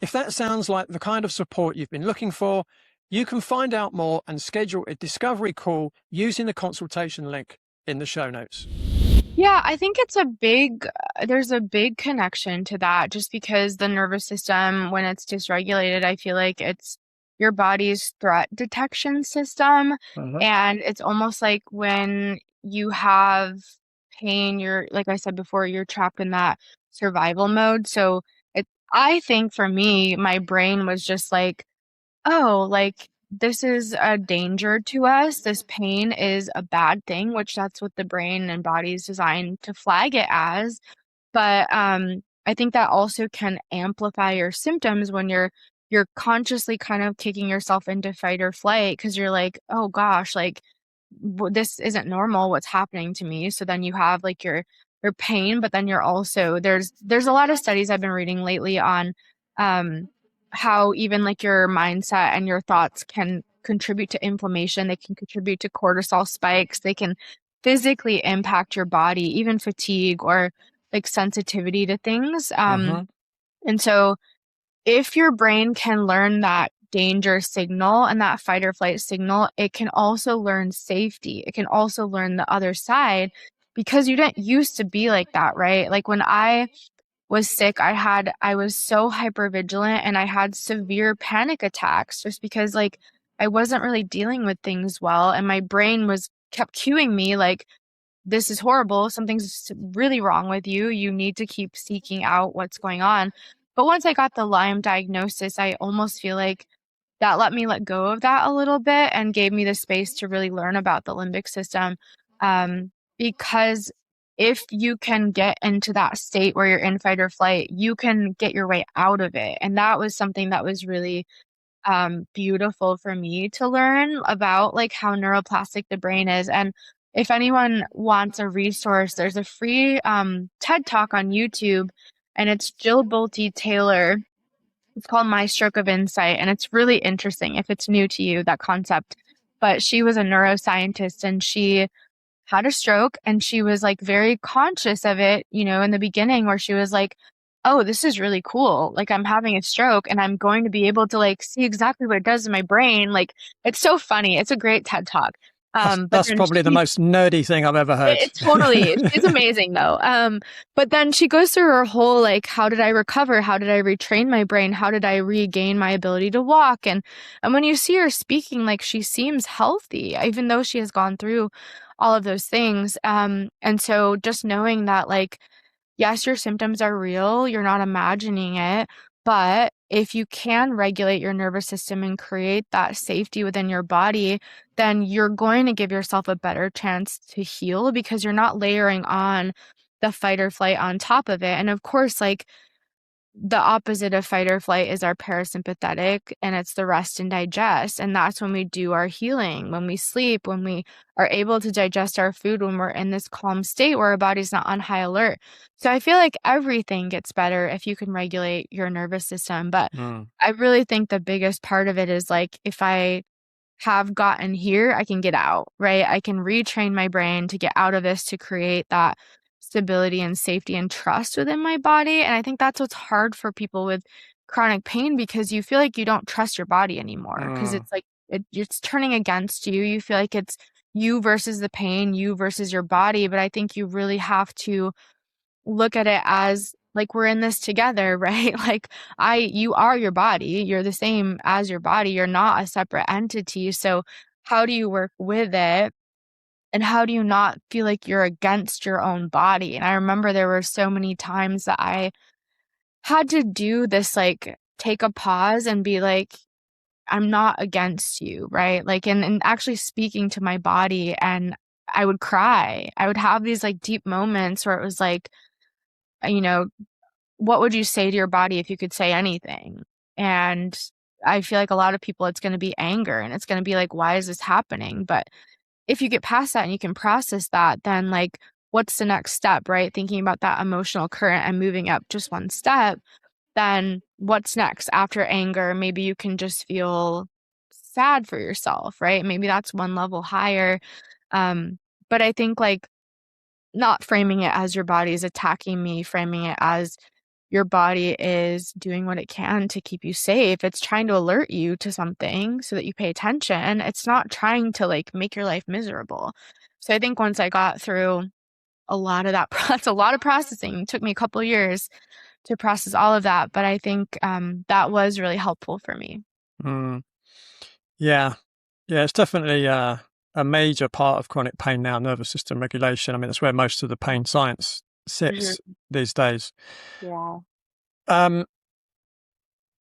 If that sounds like the kind of support you've been looking for, you can find out more and schedule a discovery call using the consultation link in the show notes. Yeah, I think there's a big connection to that, just because the nervous system, when it's dysregulated, I feel like it's your body's threat detection system. Mhm. And it's almost like when you have pain, you're, like I said before, you're trapped in that survival mode. So I think for me, my brain was just like, oh, like this is a danger to us. This pain is a bad thing, which that's what the brain and body is designed to flag it as. But I think that also can amplify your symptoms when you're consciously kind of kicking yourself into fight or flight, because you're like, oh gosh, like this isn't normal. What's happening to me? So then you have like your pain, but then you're also there's a lot of studies I've been reading lately on um how even like your mindset and your thoughts can contribute to inflammation. They can contribute to cortisol spikes. They can physically impact your body, even fatigue or like sensitivity to things. Mhm. And so if your brain can learn that danger signal and that fight or flight signal, it can also learn safety. It can also learn the other side, because you didn't used to be like that, right? Like when I was sick, I was so hyper vigilant, and I had severe panic attacks just because like I wasn't really dealing with things well, and my brain was kept cueing me like, this is horrible. Something's really wrong with you. You need to keep seeking out what's going on. But once I got the Lyme diagnosis, I almost feel like that let me let go of that a little bit and gave me the space to really learn about the limbic system. Because if you can get into that state where you're in fight or flight, you can get your way out of it. And that was something that was really beautiful for me to learn about, like how neuroplastic the brain is. And if anyone wants a resource, there's a free TED Talk on YouTube, and it's Jill Bolte Taylor. It's called My Stroke of Insight, and it's really interesting if it's new to you, that concept. But she was a neuroscientist, and she had a stroke, and she was like very conscious of it, in the beginning, where she was like, oh, this is really cool. Like, I'm having a stroke and I'm going to be able to like see exactly what it does in my brain. Like, it's so funny. It's a great TED Talk. But That's then probably the most nerdy thing I've ever heard. it totally, she's amazing though. But then she goes through her whole, like, how did I recover? How did I retrain my brain? How did I regain my ability to walk? And when you see her speaking, like, she seems healthy, even though she has gone through all of those things. And so just knowing that, like, yes, your symptoms are real, you're not imagining it, but if you can regulate your nervous system and create that safety within your body, then you're going to give yourself a better chance to heal because you're not layering on the fight or flight on top of it. And of course, like, the opposite of fight or flight is our parasympathetic, and it's the rest and digest. And that's when we do our healing, when we sleep, when we are able to digest our food, when we're in this calm state where our body's not on high alert. So I feel like everything gets better if you can regulate your nervous system. But Mm. I really think the biggest part of it is, like, if I have gotten here, I can get out, right? I can retrain my brain to get out of this, to create that stability and safety and trust within my body. And I think that's what's hard for people with chronic pain, because you feel like you don't trust your body anymore, because Mm. it's like it's turning against you. You feel like it's you versus the pain, you versus your body. But I think you really have to look at it as, like, we're in this together, right? Like, you are your body. You're the same as your body. You're not a separate entity. So how do you work with it? And how do you not feel like you're against your own body? And I remember there were so many times that I had to do this, like, take a pause and be like, I'm not against you, right? Like, and actually speaking to my body, and I would cry. I would have these, like, deep moments where it was like, you know, what would you say to your body if you could say anything? And I feel like a lot of people, it's going to be anger, and it's going to be like, why is this happening? But if you get past that and you can process that, then, like, what's the next step, right? Thinking about that emotional current and moving up just one step, then what's next after anger? Maybe you can just feel sad for yourself, right? Maybe that's one level higher. But I think, like, not framing it as your body is attacking me, framing it as your body is doing what it can to keep you safe. It's trying to alert you to something so that you pay attention. It's not trying to, like, make your life miserable. So I think once I got through a lot of that, it's a lot of processing. It took me a couple of years to process all of that, but I think that was really helpful for me. Mm. Yeah. Yeah, it's definitely a major part of chronic pain now, nervous system regulation. I mean, that's where most of the pain science sits Mhm. these days. Yeah. Um,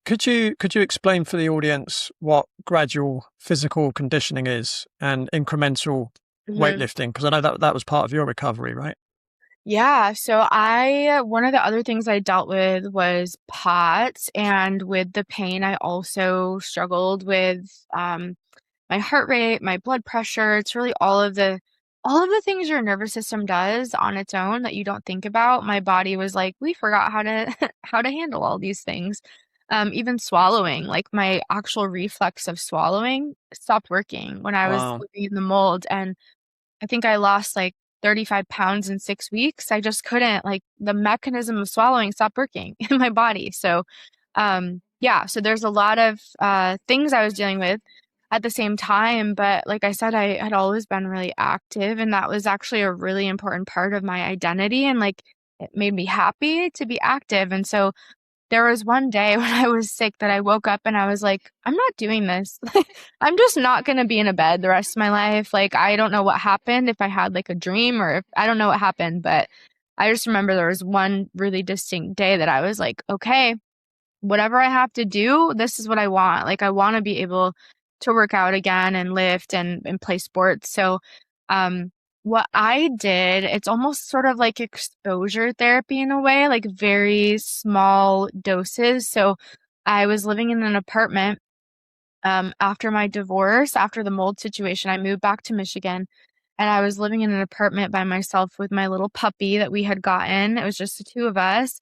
could you explain for the audience what gradual physical conditioning is and incremental Mhm. weightlifting? Because I know that was part of your recovery, right? Yeah, so one of the other things I dealt with was POTS, and with the pain, I also struggled with my heart rate, my blood pressure. It's really all of the things your nervous system does on its own that you don't think about. My body was like, we forgot how to how to handle all these things. Even swallowing, like, my actual reflex of swallowing stopped working when I was Wow. living in the mold, and I think I lost like 35 pounds in 6 weeks. I just couldn't, like, the mechanism of swallowing stopped working in my body. So, yeah, so there's a lot of things I was dealing with at the same time. But like I said, I had always been really active, and that was actually a really important part of my identity. And, like, it made me happy to be active. And so there was one day when I was sick that I woke up and I was like, I'm not doing this. I'm just not going to be in a bed the rest of my life. Like, I don't know what happened, if I had like a dream, or if I don't know what happened, but I just remember there was one really distinct day that I was like, okay, whatever I have to do, this is what I want. Like, I want to be able to work out again and lift and play sports. So, um, what I did, it's almost sort of like exposure therapy in a way, like very small doses. So I was living in an apartment after my divorce, after the mold situation. I moved back to Michigan and I was living in an apartment by myself with my little puppy that we had gotten. It was just the two of us.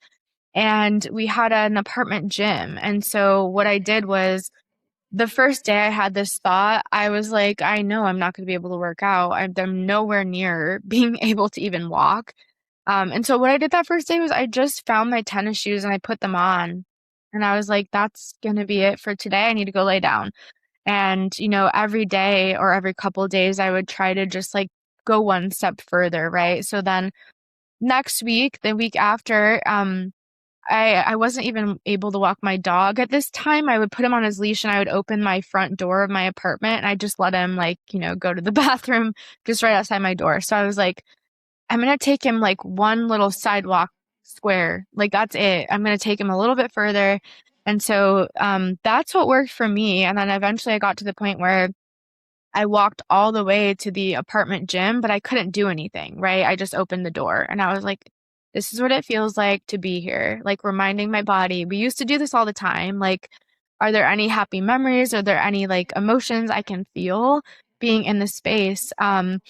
And we had an apartment gym. And so what I did was the first day I had this thought, I was like, I know I'm not going to be able to work out. I'm nowhere near being able to even walk. And so what I did that first day was I just found my tennis shoes and I put them on. And I was like, that's going to be it for today. I need to go lay down. And, every day or every couple of days, I would try to just like go one step further, right? So then next week, the week after, I wasn't even able to walk my dog at this time. I would put him on his leash and I would open my front door of my apartment and I just let him like, go to the bathroom just right outside my door. So I was like, I'm gonna take him like one little sidewalk square. Like that's it. I'm gonna take him a little bit further. And so that's what worked for me. And then eventually I got to the point where I walked all the way to the apartment gym, but I couldn't do anything, right? I just opened the door and I was like, this is what it feels like to be here. Like reminding my body, we used to do this all the time. Like, are there any happy memories? Are there any like emotions I can feel being in this space? And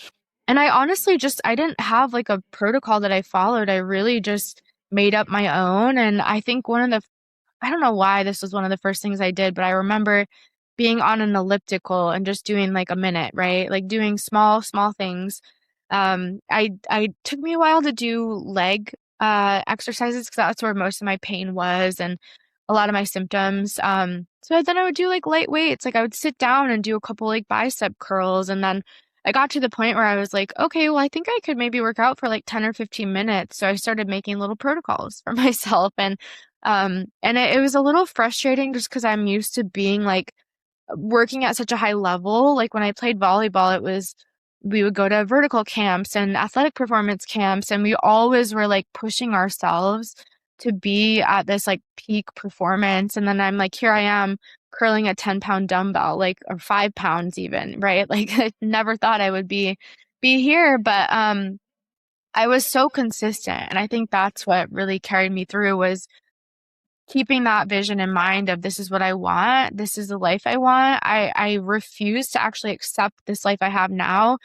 I honestly I didn't have like a protocol that I followed. I really just made up my own. And I think I don't know why this was one of the first things I did, but I remember being on an elliptical and just doing like a minute, right? Like doing small, small things. I took me a while to do leg exercises because that's where most of my pain was and a lot of my symptoms. So then I would do like light weights. Like I would sit down and do a couple like bicep curls. And then I got to the point where I was like, okay, well, I think I could maybe work out for like 10 or 15 minutes. So I started making little protocols for myself. And it was a little frustrating just because I'm used to being like working at such a high level. Like when I played volleyball, we would go to vertical camps and athletic performance camps, and we always were like pushing ourselves to be at this like peak performance. And then I'm like, here I am curling a 10-pound dumbbell, like, or 5 pounds even, right? Like I never thought I would be here, but I was so consistent. And I think that's what really carried me through was keeping that vision in mind of this is what I want, this is the life I want. I refuse to actually accept this life I have now.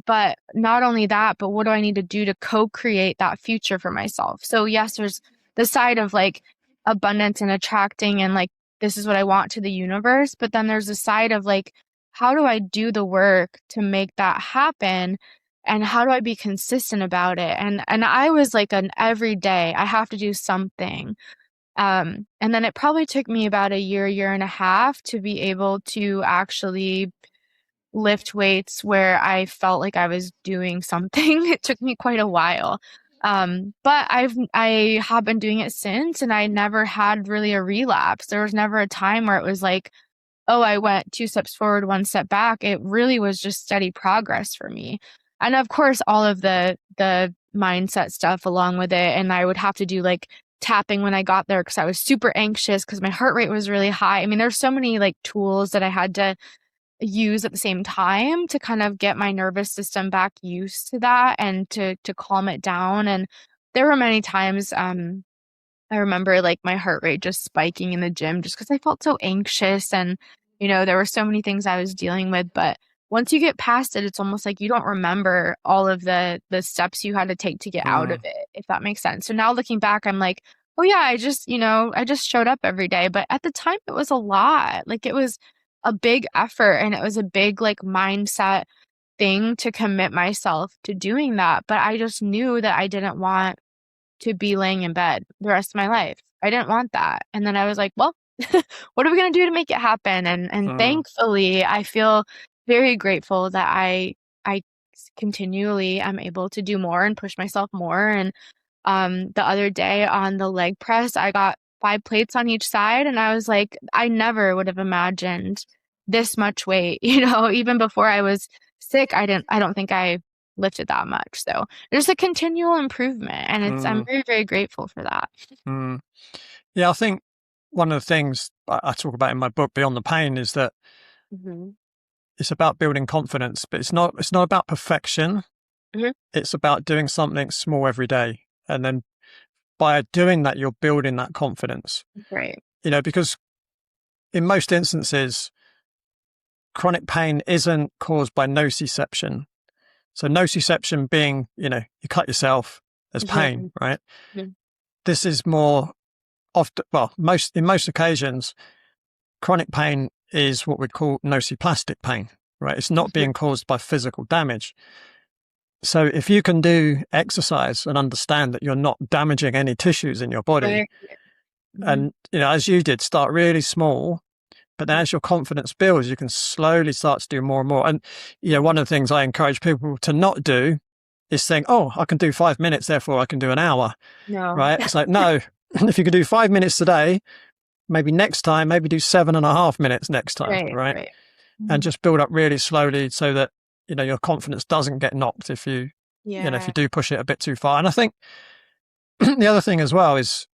But not only that, but what do I need to do to co-create that future for myself? So yes, there's the side of like abundance and attracting and like this is what I want to the universe, but then there's a side of like how do I do the work to make that happen? And how do I be consistent about it? And I was like an every day, I have to do something. And then it probably took me about a year and a half to be able to actually lift weights where I felt like I was doing something. It took me quite a while. But I have been doing it since and I never had really a relapse. There was never a time where it was like, oh, I went 2 steps forward, 1 step back. It really was just steady progress for me. And of course, all of the mindset stuff along with it. And I would have to do like tapping when I got there because I was super anxious because my heart rate was really high. I mean, there's so many like tools that I had to use at the same time to kind of get my nervous system back used to that and to calm it down. And there were many times I remember like my heart rate just spiking in the gym just because I felt so anxious and there were so many things I was dealing with. But once you get past it, it's almost like you don't remember all of the steps you had to take to get out of Mm, it, if that makes sense. So now looking back, I'm like, oh yeah, I just showed up every day. But at the time it was a lot. Like it was a big effort and it was a big like mindset thing to commit myself to doing that. But I just knew that I didn't want to be laying in bed the rest of my life. I didn't want that. And then I was like, well, what are we going to do to make it happen? And mm, thankfully, I feel very grateful that I continually am able to do more and push myself more. And the other day on the leg press, I got 5 plates on each side and I was like, I never would have imagined this much weight, even before I was sick, I don't think I lifted that much. So there's a continual improvement and I'm mm, very, very grateful for that. mm. Yeah, I think one of the things I talk about in my book, Beyond the Pain, is that Hmm. it's about building confidence, but it's not about perfection. Hmm. It's about doing something small every day. And then by doing that, you're building that confidence, Right. because in most instances, chronic pain isn't caused by nociception. So nociception being, you cut yourself, there's pain, Hmm. right? Hmm. This is more often, well, in most occasions, chronic pain is what we call nociplastic pain, right? It's not being caused by physical damage. So if you can do exercise and understand that you're not damaging any tissues in your body, Right. Hmm. and, as you did, start really small, but then as your confidence builds, you can slowly start to do more and more. And, one of the things I encourage people to not do is think, oh, I can do 5 minutes, therefore I can do an hour, No. right? It's like, no, if you can do 5 minutes today, maybe next time, maybe do 7.5 minutes next time, Right. right? Right. And Hmm. just build up really slowly so that, your confidence doesn't get knocked if if you Yeah. do push it a bit too far. And I think the other thing as well is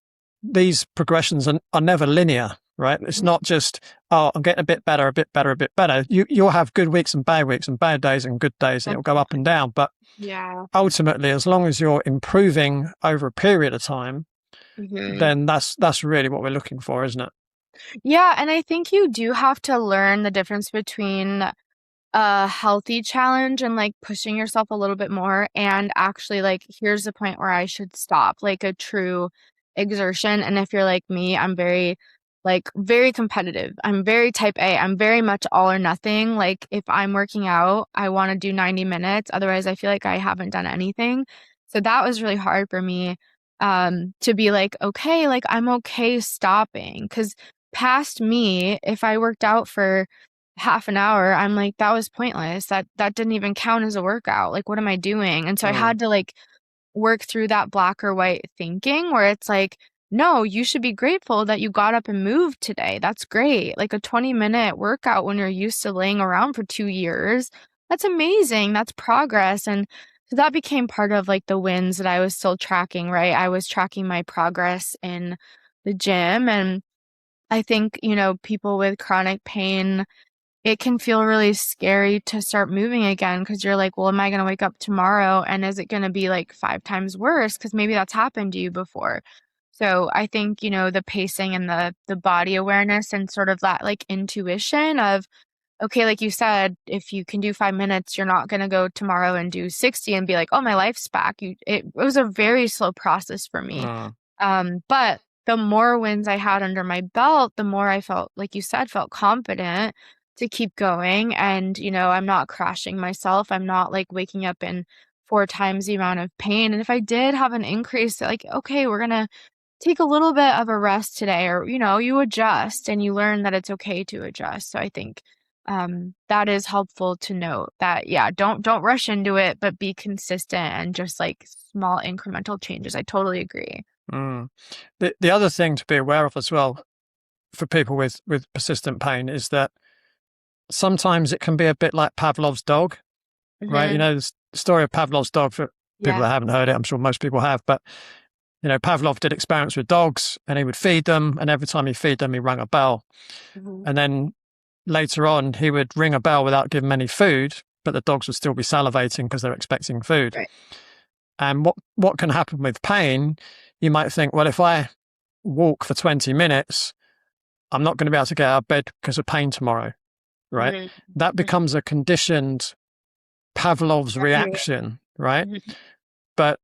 these progressions are never linear, right? It's not just, oh, I'm getting a bit better, a bit better, a bit better. You'll have good weeks and bad days and good days, and it'll go up and down. But Yeah. ultimately, as long as you're improving over a period of time, Hmm. then that's really what we're looking for, isn't it? Yeah, and I think you do have to learn the difference between a healthy challenge and like pushing yourself a little bit more and actually like here's the point where I should stop, like a true exertion. And if you're like me, I'm very competitive. I'm very type A. I'm very much all or nothing. Like if I'm working out, I want to do 90 minutes. Otherwise, I feel like I haven't done anything. So that was really hard for me to be like, okay, like I'm okay stopping. Because past me, if I worked out for half an hour, I'm like, that was pointless. That didn't even count as a workout. Like, what am I doing? And so I Mm, had to like work through that black or white thinking where it's like, no, you should be grateful that you got up and moved today. That's great. Like a 20-minute workout when you're used to laying around for 2 years. That's amazing. That's progress. And so that became part of like the wins that I was still tracking, right? I was tracking my progress in the gym. And I think, people with chronic pain, it can feel really scary to start moving again because you're like, well, am I going to wake up tomorrow and is it going to be like 5 times worse? Because maybe that's happened to you before. So I think, the pacing and the body awareness and sort of that like intuition of, okay, like you said, if you can do 5 minutes, you're not going to go tomorrow and do 60 and be like, oh, my life's back. It was a very slow process for me. mm, But the more wins I had under my belt, the more I felt, like you said, felt confident to keep going. And, I'm not crashing myself. I'm not like waking up in 4 times the amount of pain. And if I did have an increase, like, okay, we're going to take a little bit of a rest today, or, you adjust and you learn that it's okay to adjust. So I think that is helpful to note that, yeah, don't rush into it, but be consistent and just like small incremental changes. I totally agree. mm. The other thing to be aware of as well for people with persistent pain is that sometimes it can be a bit like Pavlov's dog, right? Hmm. The story of Pavlov's dog, for people Yeah. that haven't heard it, I'm sure most people have, but Pavlov did experiments with dogs and he would feed them, and every time he feed them, he rang a bell. Hmm. And then later on, he would ring a bell without giving them any food, but the dogs would still be salivating because they're expecting food. Right. And what can happen with pain, you might think, well, if I walk for 20 minutes, I'm not going to be able to get out of bed because of pain tomorrow, right? Hmm. That Hmm. becomes a conditioned Pavlov's Right. reaction, right? Hmm. But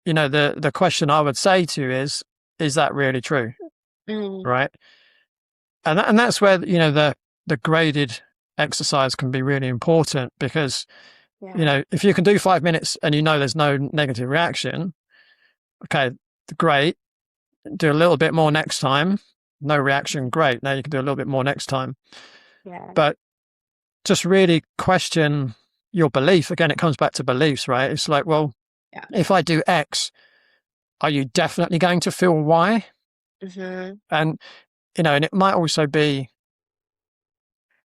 the question I would say to you is that really true, Hmm. right? And that's where the graded exercise can be really important because Yeah. if you can do 5 minutes and there's no negative reaction, okay, great. Do a little bit more next time. No reaction, great. Now you can do a little bit more next time. Yeah. But just really question your belief. Again, it comes back to beliefs, right? It's like, well, Yeah. if I do X, are you definitely going to feel Y? Hmm. And, and it might also be,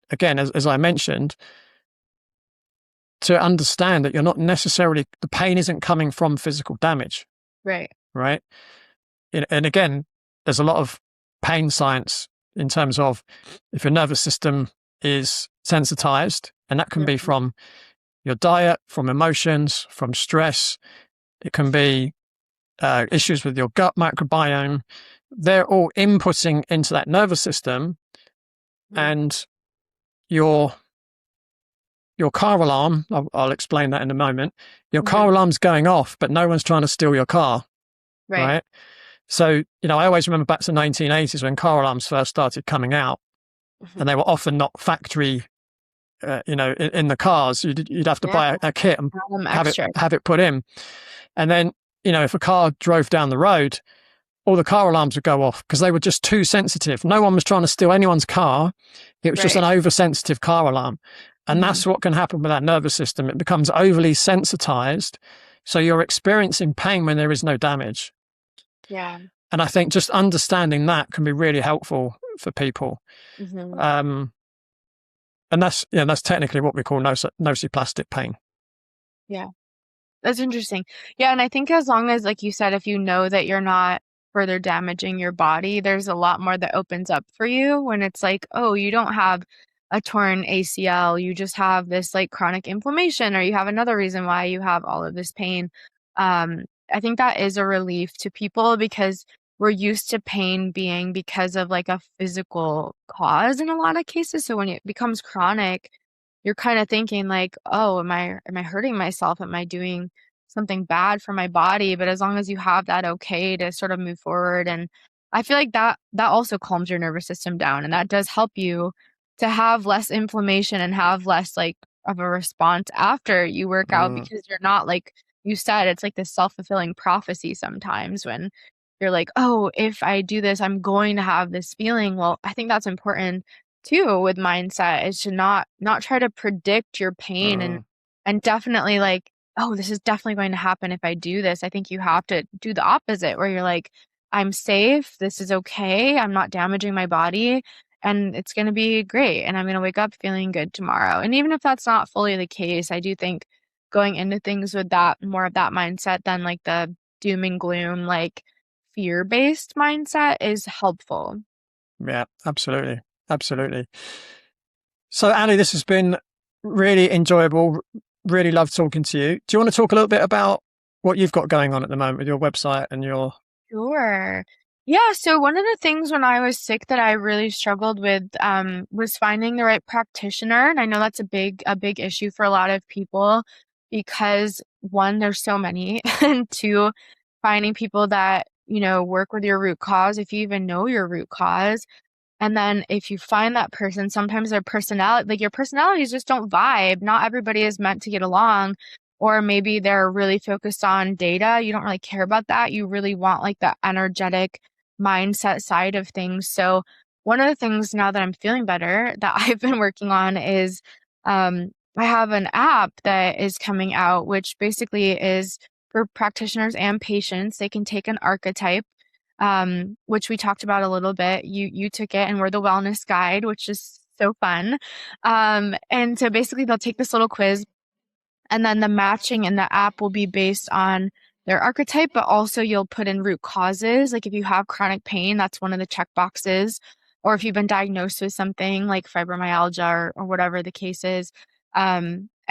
again, as I mentioned, to understand that you're not necessarily, the pain isn't coming from physical damage, Right. right? And again, there's a lot of pain science in terms of if your nervous system is sensitized, and that can be Hmm. from your diet, from emotions, from stress. It can be issues with your gut microbiome. They're all inputting into that nervous system, and your car alarm, I'll explain that in a moment. Your car alarm's going off, but no one's trying to steal your car, Right. right? So, I always remember back to the 1980s when car alarms first started coming out, and they were often not factory, in the cars. You'd have to Yeah. buy a kit and Extra. have it put in. And then, if a car drove down the road, all the car alarms would go off because they were just too sensitive. No one was trying to steal anyone's car. It was just an oversensitive car alarm. And that's what can happen with that nervous system. It becomes overly sensitized. So you're experiencing pain when there is no damage. Yeah. And I think just understanding that can be really helpful for people. And that's technically what we call nociplastic pain. Yeah. That's interesting. Yeah. And I think as long as, like you said, if you know that you're not further damaging your body, there's a lot more that opens up for you when it's like, oh, you don't have a torn ACL, you just have this like chronic inflammation, or you have another reason why you have all of this pain. I think that is a relief to people because we're used to pain being because of like a physical cause in a lot of cases. So when it becomes chronic, you're kind of thinking like, oh, am I hurting myself? Am I doing something bad for my body? But as long as you have that okay to sort of move forward, and I feel like that also calms your nervous system down, and that does help you to have less inflammation and have less like of a response after you work out, because you're not, like you said, it's like this self-fulfilling prophecy sometimes when you're like, oh, if I do this, I'm going to have this feeling. Well, I think that's important too with mindset, is to not try to predict your pain, and definitely like, oh, this is definitely going to happen if I do this. I think you have to do the opposite, where you're like, I'm safe, this is okay, I'm not damaging my body, and it's going to be great, and I'm going to wake up feeling good tomorrow. And even if that's not fully the case, I do think going into things with that more of that mindset than like the doom and gloom, like fear-based mindset, is helpful. Yeah, absolutely. Absolutely. So, Allie, this has been really enjoyable. Really love talking to you. Do you want to talk a little bit about what you've got going on at the moment with your website and your... Sure. Yeah, so one of the things when I was sick that I really struggled with was finding the right practitioner. And I know that's a big issue for a lot of people because, one, there's so many, and two, finding people that, work with your root cause, if you even know your root cause. And then if you find that person, sometimes their personality, like your personalities just don't vibe. Not everybody is meant to get along. Or maybe they're really focused on data. You don't really care about that. You really want like the energetic mindset side of things. So one of the things now that I'm feeling better that I've been working on is I have an app that is coming out, which basically is for practitioners and patients. They can take an archetype, which we talked about a little bit. You took it, and we're the wellness guide, which is so fun. And so basically they'll take this little quiz, and then the matching in the app will be based on their archetype, but also you'll put in root causes. Like if you have chronic pain, that's one of the check boxes. Or if you've been diagnosed with something like fibromyalgia or whatever the case is.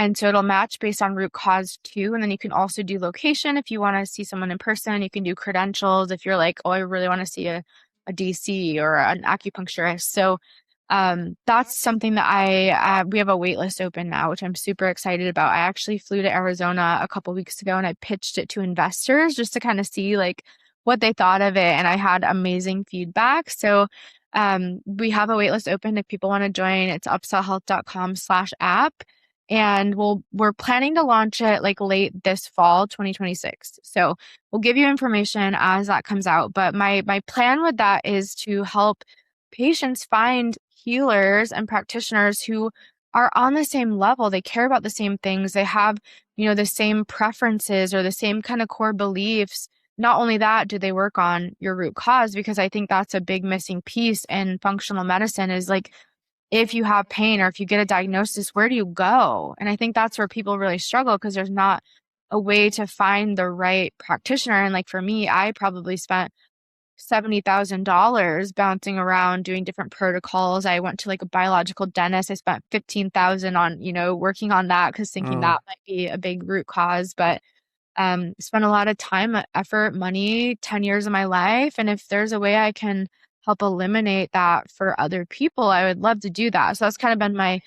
And so it'll match based on root cause too. And then you can also do location. If you want to see someone in person, you can do credentials. If you're like, oh, I really want to see a DC or an acupuncturist. So that's something that we have a wait list open now, which I'm super excited about. I actually flew to Arizona a couple weeks ago and I pitched it to investors just to kind of see like what they thought of it. And I had amazing feedback. So we have a wait list open if people want to join. It's upsellhealth.com/app. And we're planning to launch it like late this fall, 2026. So we'll give you information as that comes out. But my plan with that is to help patients find healers and practitioners who are on the same level. They care about the same things. They have, the same preferences or the same kind of core beliefs. Not only that, do they work on your root cause? Because I think that's a big missing piece in functional medicine is like, if you have pain or if you get a diagnosis, where do you go? And I think that's where people really struggle because there's not a way to find the right practitioner. And like for me, I probably spent $70,000 bouncing around doing different protocols. I went to like a biological dentist. I spent 15,000 on, working on that because thinking Mm, that might be a big root cause. But spent a lot of time, effort, money, 10 years of my life. And if there's a way I can help eliminate that for other people, I would love to do that. So that's kind of been my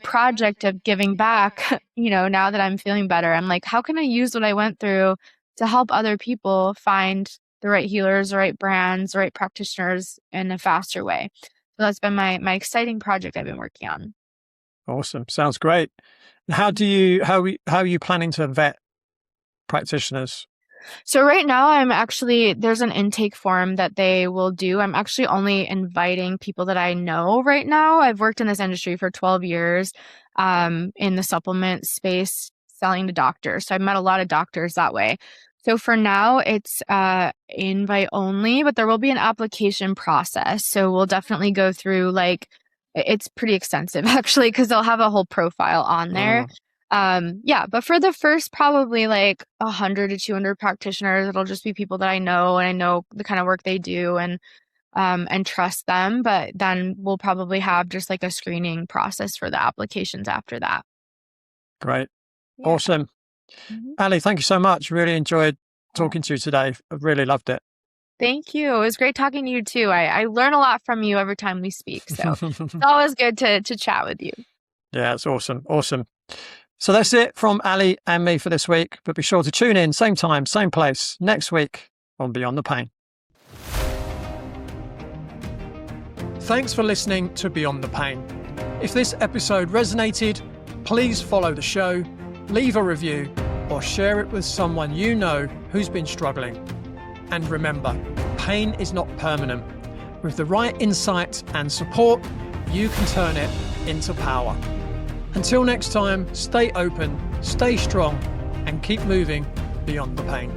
project of giving back, now that I'm feeling better. I'm like, how can I use what I went through to help other people find the right healers, the right brands, the right practitioners in a faster way? So that's been my exciting project I've been working on. awesome. Sounds great. How are you planning to vet practitioners? So right now there's an intake form that they will do. I'm actually only inviting people that I know right now. I've worked in this industry for 12 years, in the supplement space, selling to doctors. So I've met a lot of doctors that way. So for now, it's invite only, but there will be an application process. So we'll definitely go through it's pretty extensive actually, because they'll have a whole profile on there. Mm, Yeah, but for the first probably like 100 to 200 practitioners, it'll just be people that I know and I know the kind of work they do and trust them. But then we'll probably have just like a screening process for the applications after that. great. Yeah. Awesome. Mhm. Ali, thank you so much. Really enjoyed Yeah. talking to you today. I really loved it. Thank you. It was great talking to you too. I learn a lot from you every time we speak. So it's always good to chat with you. Yeah, it's awesome. Awesome. So that's it from Ali and me for this week. But be sure to tune in, same time, same place, next week on Beyond the Pain. Thanks for listening to Beyond the Pain. If this episode resonated, please follow the show, leave a review, or share it with someone you know who's been struggling. And remember, pain is not permanent. With the right insight and support, you can turn it into power. Until next time, stay open, stay strong, and keep moving beyond the pain.